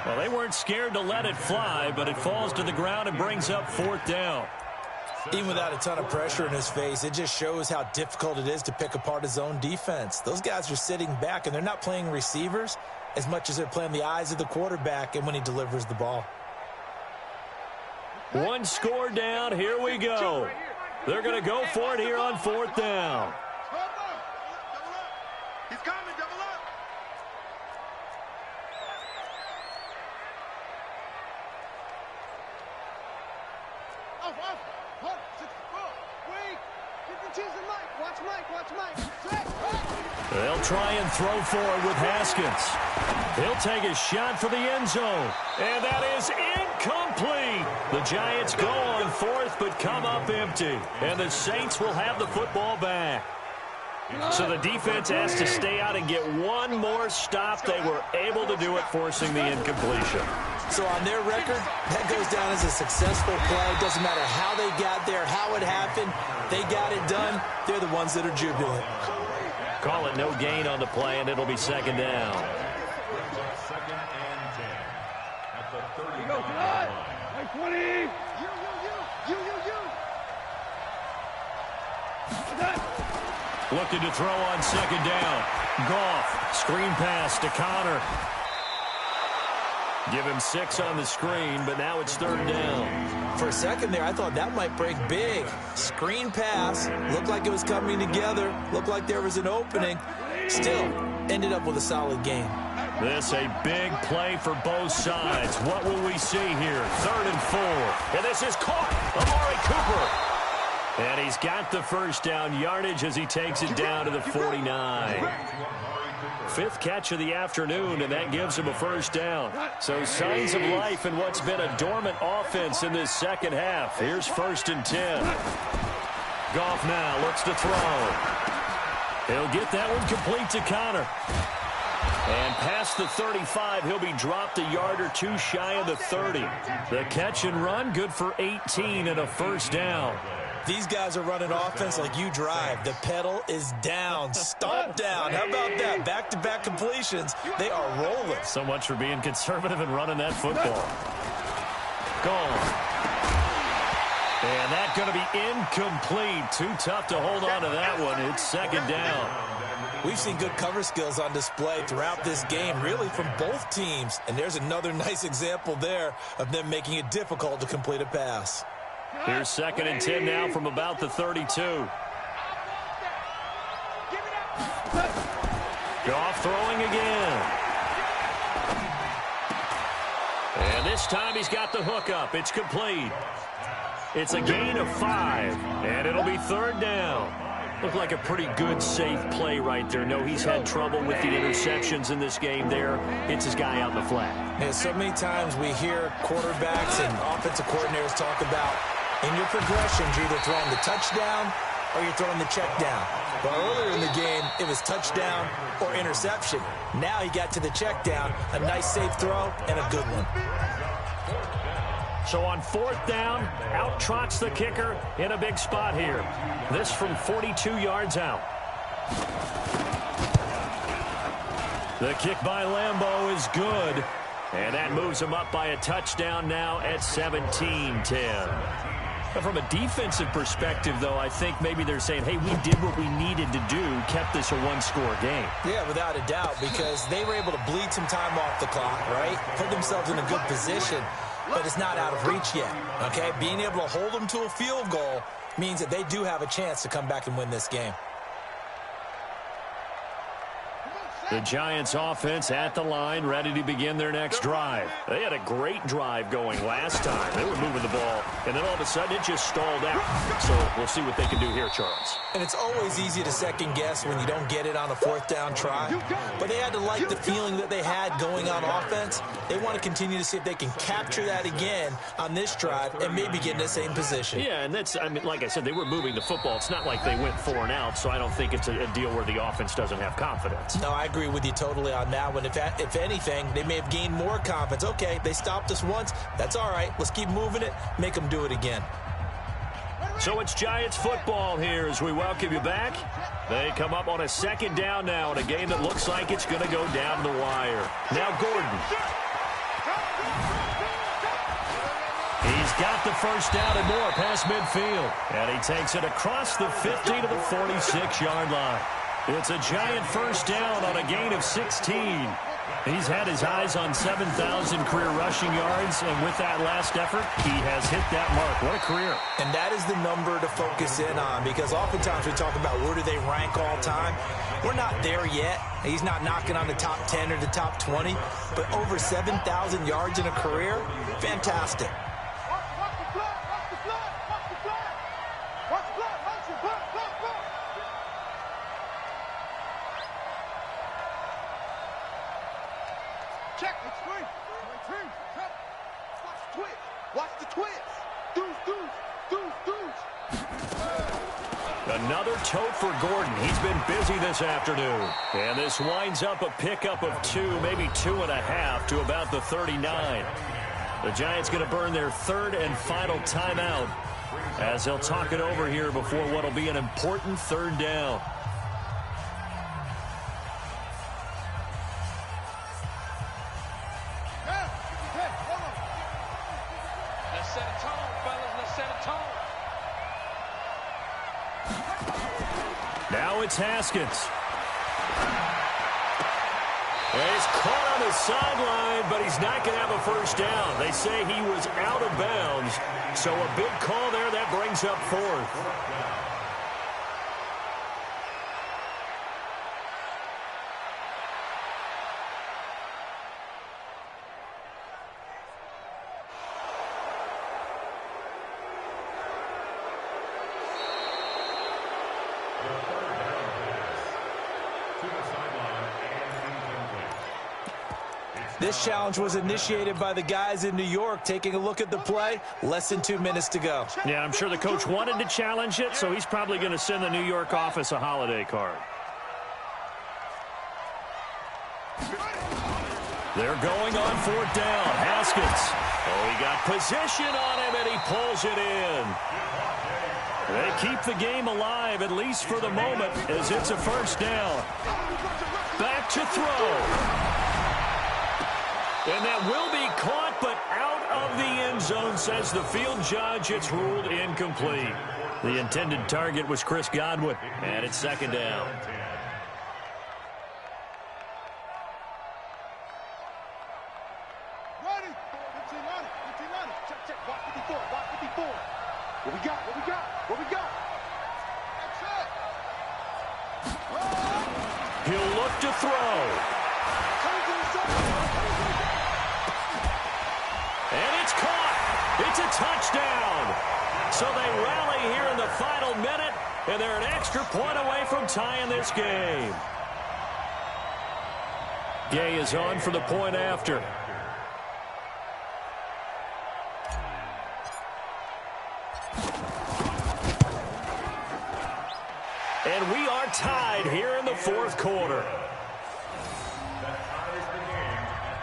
Well, they weren't scared to let it fly, but it falls to the ground and brings up 4th down. Even without a ton of pressure in his face, it just shows how difficult it is to pick apart his own defense. Those guys are sitting back, and they're not playing receivers as much as they're playing the eyes of the quarterback and when he delivers the ball. 1 score down. Here we go. They're going to go for it here on 4th down. He's coming, double up. Off. 64. Wait. Keep your cheese and Mike. Watch Mike. They'll try and throw forward with Haskins. He'll take a shot for the end zone. And that is incomplete. The Giants go on 4th but come up empty. And the Saints will have the football back. So the defense has to stay out and get one more stop. They were able to do it, forcing the incompletion. So on their record, that goes down as a successful play. Doesn't matter how they got there, how it happened. They got it done. They're the ones that are jubilant. Call it no gain on the play, and it'll be 2nd down. 2nd and 10 at the 35-yard line. 20. Looking to throw on 2nd down. Goff, screen pass to Connor. Give him 6 on the screen, but now it's 3rd down. For a second there, I thought that might break big. Screen pass, looked like it was coming together, looked like there was an opening. Still, ended up with a solid game. This a big play for both sides. What will we see here? 3rd and 4. And this is caught. Amari Cooper. And he's got the 1st down yardage as he takes it down to the 49. 5th catch of the afternoon, and that gives him a 1st down. So signs of life in what's been a dormant offense in this second half. Here's 1st and 10. Goff now looks to throw. He'll get that one complete to Connor. And past the 35, he'll be dropped a yard or two shy of the 30. The catch and run, good for 18 and a first down. These guys are running offense like you drive. The pedal is down, stomp down. How about that? Back-to-back completions. They are rolling. So much for being conservative and running that football. Gone. And that's going to be incomplete. Too tough to hold on to that one. It's second down. We've seen good cover skills on display throughout this game, really from both teams. And there's another nice example there of them making it difficult to complete a pass. Here's 2nd and 10 now from about the 32. Goff throwing again. And this time he's got the hook up. It's complete. It's a gain of 5, and it'll be 3rd down. Looked like a pretty good, safe play right there. No, he's had trouble with the interceptions in this game there. Hits his guy out in the flat. And so many times we hear quarterbacks and offensive coordinators talk about in your progressions, you're either throwing the touchdown or you're throwing the check down. But earlier in the game, it was touchdown or interception. Now he got to the check down, a nice safe throw, and a good one. So on 4th down, out trots the kicker in a big spot here. This from 42 yards out. The kick by Lambeau is good. And that moves him up by a touchdown now at 17-10. From a defensive perspective, though, I think maybe they're saying, hey, we did what we needed to do, kept this a one-score game. Yeah, without a doubt, because they were able to bleed some time off the clock, right? Put themselves in a good position. But it's not out of reach yet, okay? Being able to hold them to a field goal means that they do have a chance to come back and win this game. The Giants offense at the line, ready to begin their next drive. They had a great drive going last time. They were moving the ball, and then all of a sudden it just stalled out. So we'll see what they can do here, Charles. And it's always easy to second guess when you don't get it on a 4th down try. But they had to like the feeling that they had going on offense. They want to continue to see if they can capture that again on this drive and maybe get in the same position. Yeah, and that's, I mean, like I said, they were moving the football. It's not like they went 4 and out, so I don't think it's a deal where the offense doesn't have confidence. No, I agree with you totally on that one. If anything, they may have gained more confidence. Okay, they stopped us once. That's all right. Let's keep moving it. Make them do it again. So it's Giants football here as we welcome you back. They come up on a 2nd down now in a game that looks like it's going to go down the wire. Now Gordon. He's got the first down and more past midfield. And he takes it across the 50 to the 46-yard line. It's a Giant first down on a gain of 16. He's had his eyes on 7,000 career rushing yards, and with that last effort, he has hit that mark. What a career. And that is the number to focus in on, because oftentimes we talk about where do they rank all time. We're not there yet. He's not knocking on the top 10 or the top 20, but over 7,000 yards in a career, fantastic. Check the screen. Watch the twist. Watch the twist. Deuce. Another tote for Gordon. He's been busy this afternoon. And this winds up a pickup of 2, maybe 2.5 to about the 39. The Giants going to burn their 3rd and final timeout as they'll talk it over here before what will be an important 3rd down. Now it's Haskins. He's caught on the sideline, but he's not going to have a first down. They say he was out of bounds, so a big call there. That brings up 4th. This challenge was initiated by the guys in New York. Taking a look at the play, less than 2 minutes to go. Yeah, I'm sure the coach wanted to challenge it, so he's probably going to send the New York office a holiday card. They're going on 4th down. Haskins. Oh, he got position on him, and he pulls it in. They keep the game alive, at least for the moment, as it's a 1st down. Back to throw. And that will be caught, but out of the end zone, says the field judge. It's ruled incomplete. The intended target was Chris Godwin, and it's 2nd down. What we got? What we got? What we got? That's it. He'll look to throw. And it's caught. It's a touchdown. So they rally here in the final minute, and they're an extra point away from tying this game. Gay is on for the point after. And we are tied here in the 4th quarter. That ties the game at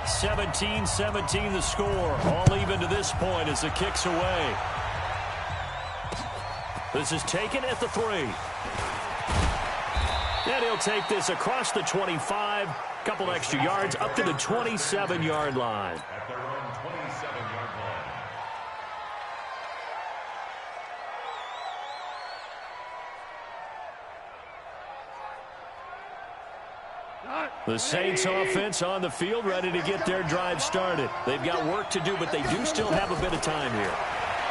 17. 17-17 the score. All even to this point as the kick's away. This is taken at the 3. And he'll take this across the 25, couple extra yards, up to the 27-yard line. At their own 27-yard line. The Saints offense on the field, ready to get their drive started. They've got work to do, but they do still have a bit of time here.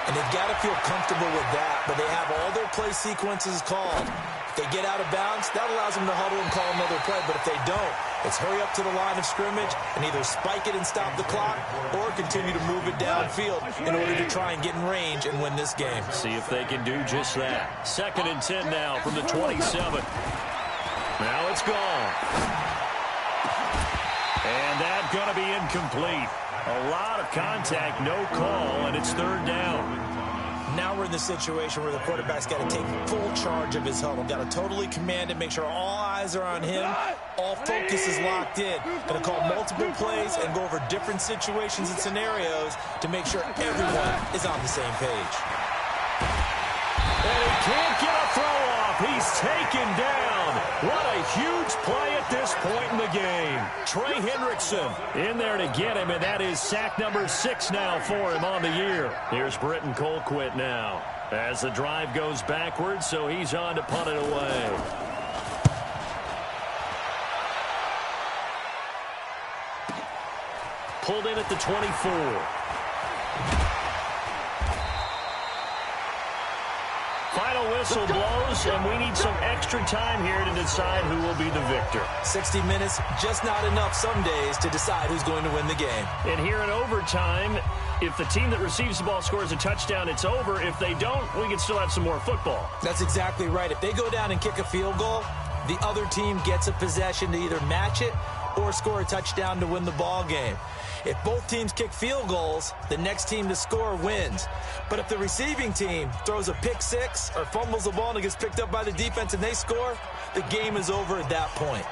And they've got to feel comfortable with that, but they have all their play sequences called. If they get out of bounds, that allows them to huddle and call another play. But if they don't, it's hurry up to the line of scrimmage and either spike it and stop the clock or continue to move it downfield in order to try and get in range and win this game. See if they can do just that. 2nd and 10 now from the 27. Now it's gone. And that's going to be incomplete. A lot of contact, no call, and it's 3rd down. Now we're in the situation where the quarterback's got to take full charge of his huddle. Got to totally command it, make sure all eyes are on him. All focus is locked in. Going to call multiple plays and go over different situations and scenarios to make sure everyone is on the same page. And he can't get a throw off. He's taken down. What a huge play at this point in the game. Trey Hendrickson in there to get him, and that is sack number 6 now for him on the year. Here's Britton Colquitt now as the drive goes backwards, so he's on to punt it away. Pulled in at the 24. Final whistle blows, and we need some extra time here to decide who will be the victor. 60 minutes, just not enough some days to decide who's going to win the game. And here in overtime, if the team that receives the ball scores a touchdown, it's over. If they don't, we can still have some more football. That's exactly right. If they go down and kick a field goal, the other team gets a possession to either match it or score a touchdown to win the ball game. If both teams kick field goals, the next team to score wins. But if the receiving team throws a pick 6 or fumbles the ball and it gets picked up by the defense and they score, the game is over at that point.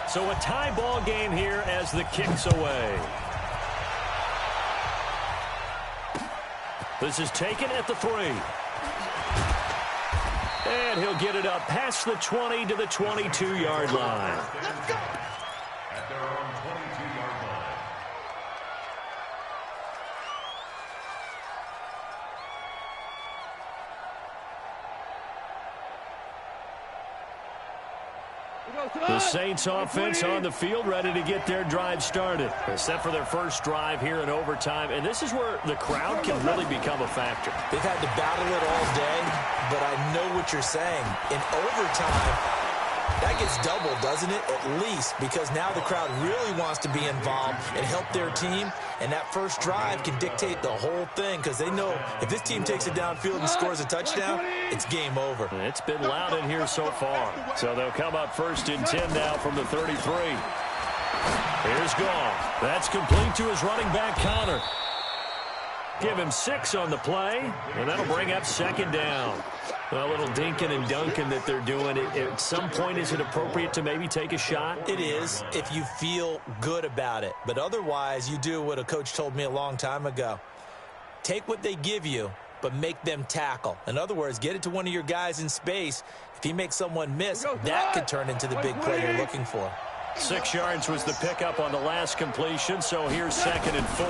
So a tie ball game here as the kick's away. This is taken at the 3. And he'll get it up past the 20 to the 22-yard line. At their own 22-yard line. The Saints offense on the field, ready to get their drive started. They're set for their first drive here in overtime, and this is where the crowd can really become a factor. They've had to battle it all day, but I know what you're saying. In overtime, that gets doubled, doesn't it? At least, because now the crowd really wants to be involved and help their team, and that first drive can dictate the whole thing because they know if this team takes it downfield and scores a touchdown, it's game over. It's been loud in here so far. So they'll come up 1st and 10 now from the 33. Here's Goff. That's complete to his running back, Connor. Give him 6 on the play, and that'll bring up second down. A little dinking and dunking that they're doing. At some point, is it appropriate to maybe take a shot? It is, if you feel good about it. But otherwise, you do what a coach told me a long time ago. Take what they give you, but make them tackle. In other words, get it to one of your guys in space. If he makes someone miss, that could turn into the big play you're looking for. 6 yards was the pickup on the last completion, so here's 2nd and 4.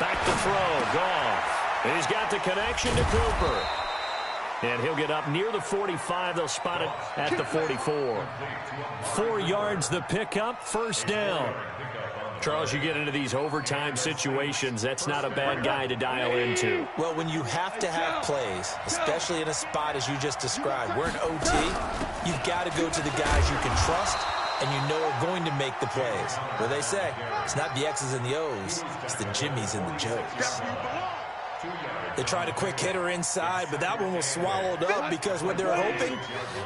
Back to throw, Goff. He's got the connection to Cooper. And he'll get up near the 45. They'll spot it at the 44. 4 yards the pickup, first down. Charles, you get into these overtime situations, that's not a bad guy to dial into. Well, when you have to have plays, especially in a spot as you just described, we're in OT, you've got to go to the guys you can trust and you know are going to make the plays. Well, they say, it's not the X's and the O's, it's the Jimmies and the Joes. They tried a quick hitter inside, but that one was swallowed up because what they were hoping,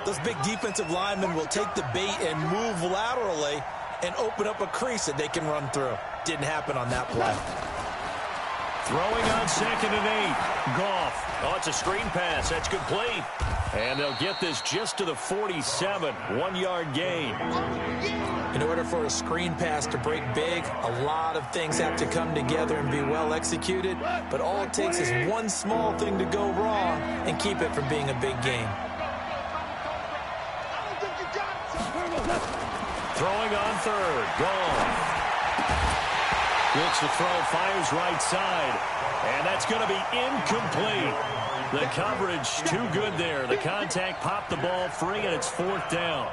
those big defensive linemen will take the bait and move laterally and open up a crease that they can run through. Didn't happen on that play. Throwing on 2nd and 8. Goff. Oh, it's a screen pass. That's complete. And they'll get this just to the 47. 1-yard gain. In order for a screen pass to break big, a lot of things have to come together and be well executed. But all it takes is one small thing to go wrong and keep it from being a big game. Throwing on 3rd. Goff. Looks to throw, fires right side. And that's going to be incomplete. The coverage too good there. The contact popped the ball free, and it's 4th down.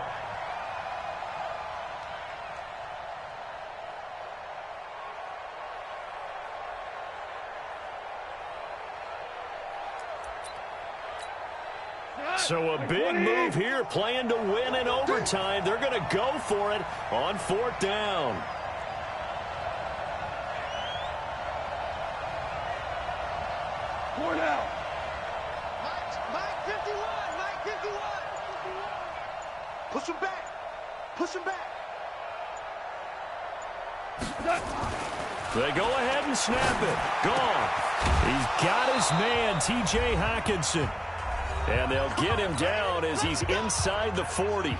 So a big move here, playing to win in overtime. They're going to go for it on 4th down. Mike 51, Mike 51. Push him back. Push him back. They go ahead and snap it. Gone. He's got his man, T.J. Hockenson. And they'll get him down as he's inside the 40.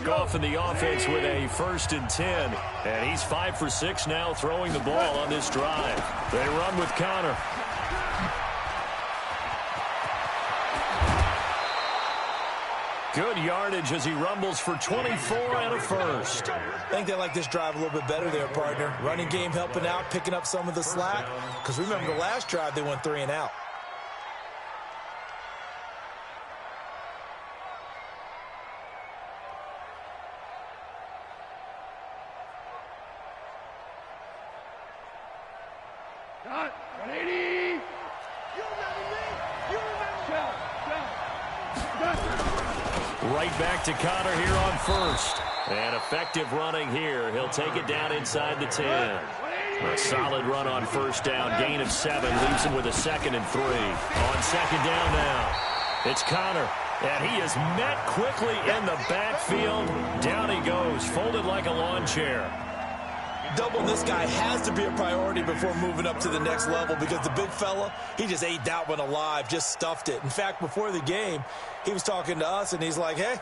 Goff in the offense with a 1st and 10. And he's 5 for 6 now throwing the ball on this drive. They run with Connor. Good yardage as he rumbles for 24 and a 1st. I think they like this drive a little bit better there, partner. Running game helping out, picking up some of the slack. Because remember the last drive, they went 3 and out. Right back to Connor here on 1st. And effective running here. He'll take it down inside the 10. A solid run on 1st down. Gain of 7. Leaves him with a 2nd and 3. On 2nd down now. It's Connor. And he is met quickly in the backfield. Down he goes. Folded like a lawn chair. Doubling this guy has to be a priority before moving up to the next level because the big fella, he just ate that one alive, just stuffed it. In fact, before the game, he was talking to us, and he's like, hey,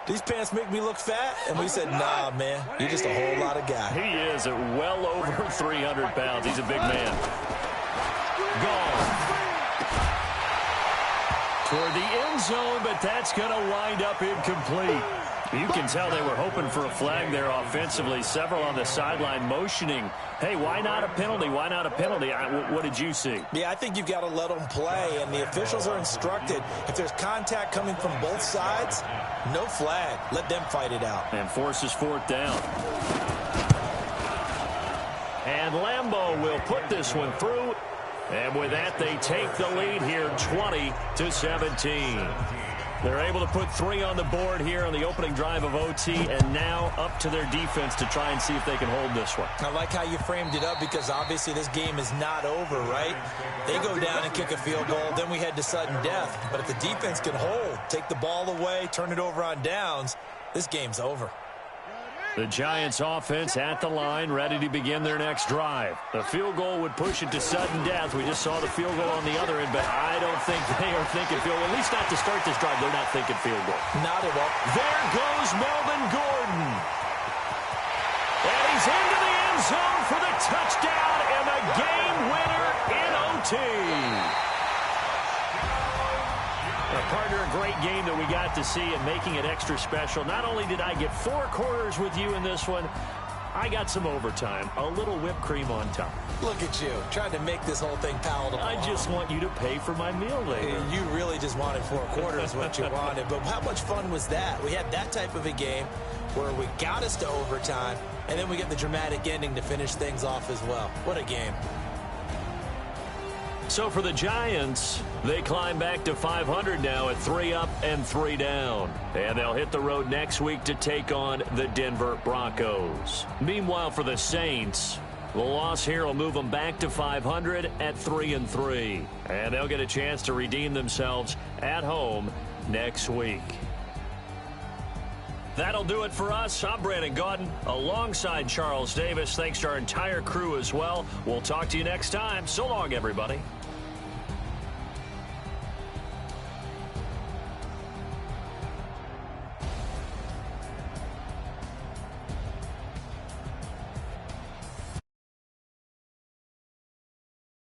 these pants make me look fat? And we said, nah, man, you're just a whole lot of guy. He is at well over 300 pounds. He's a big man. Gone. Toward the end zone, but that's going to wind up incomplete. You can tell they were hoping for a flag there offensively. Several on the sideline motioning, hey, why not a penalty? Why not a penalty? What did you see? Yeah, I think you've got to let them play, and the officials are instructed, if there's contact coming from both sides, no flag. Let them fight it out. And forces 4th down. And Lambeau will put this one through. And with that, they take the lead here 20-17. They're able to put 3 on the board here on the opening drive of OT, and now up to their defense to try and see if they can hold this one. I like how you framed it up because obviously this game is not over, right? They go down and kick a field goal, then we head to sudden death. But if the defense can hold, take the ball away, turn it over on downs, this game's over. The Giants offense at the line, ready to begin their next drive. The field goal would push it to sudden death. We just saw the field goal on the other end, but I don't think they are thinking field goal. At least not to start this drive. They're not thinking field goal. Not at all. There goes Melvin Gordon. And he's into the end zone for the touchdown and the game winner in OT. Partner, a great game that we got to see and making it extra special. Not only did I get 4 quarters with you in this one, I got some overtime, a little whipped cream on top. Look at you, trying to make this whole thing palatable. I just want you to pay for my meal later. You really just wanted 4 quarters what you wanted, but how much fun was that? We had that type of a game where we got us to overtime, and then we get the dramatic ending to finish things off as well. What a game. So for the Giants, they climb back to 500 now at 3 up and 3 down. And they'll hit the road next week to take on the Denver Broncos. Meanwhile, for the Saints, the loss here will move them back to 500 at 3-3. And they'll get a chance to redeem themselves at home next week. That'll do it for us. I'm Brandon Gaudin alongside Charles Davis. Thanks to our entire crew as well. We'll talk to you next time. So long, everybody.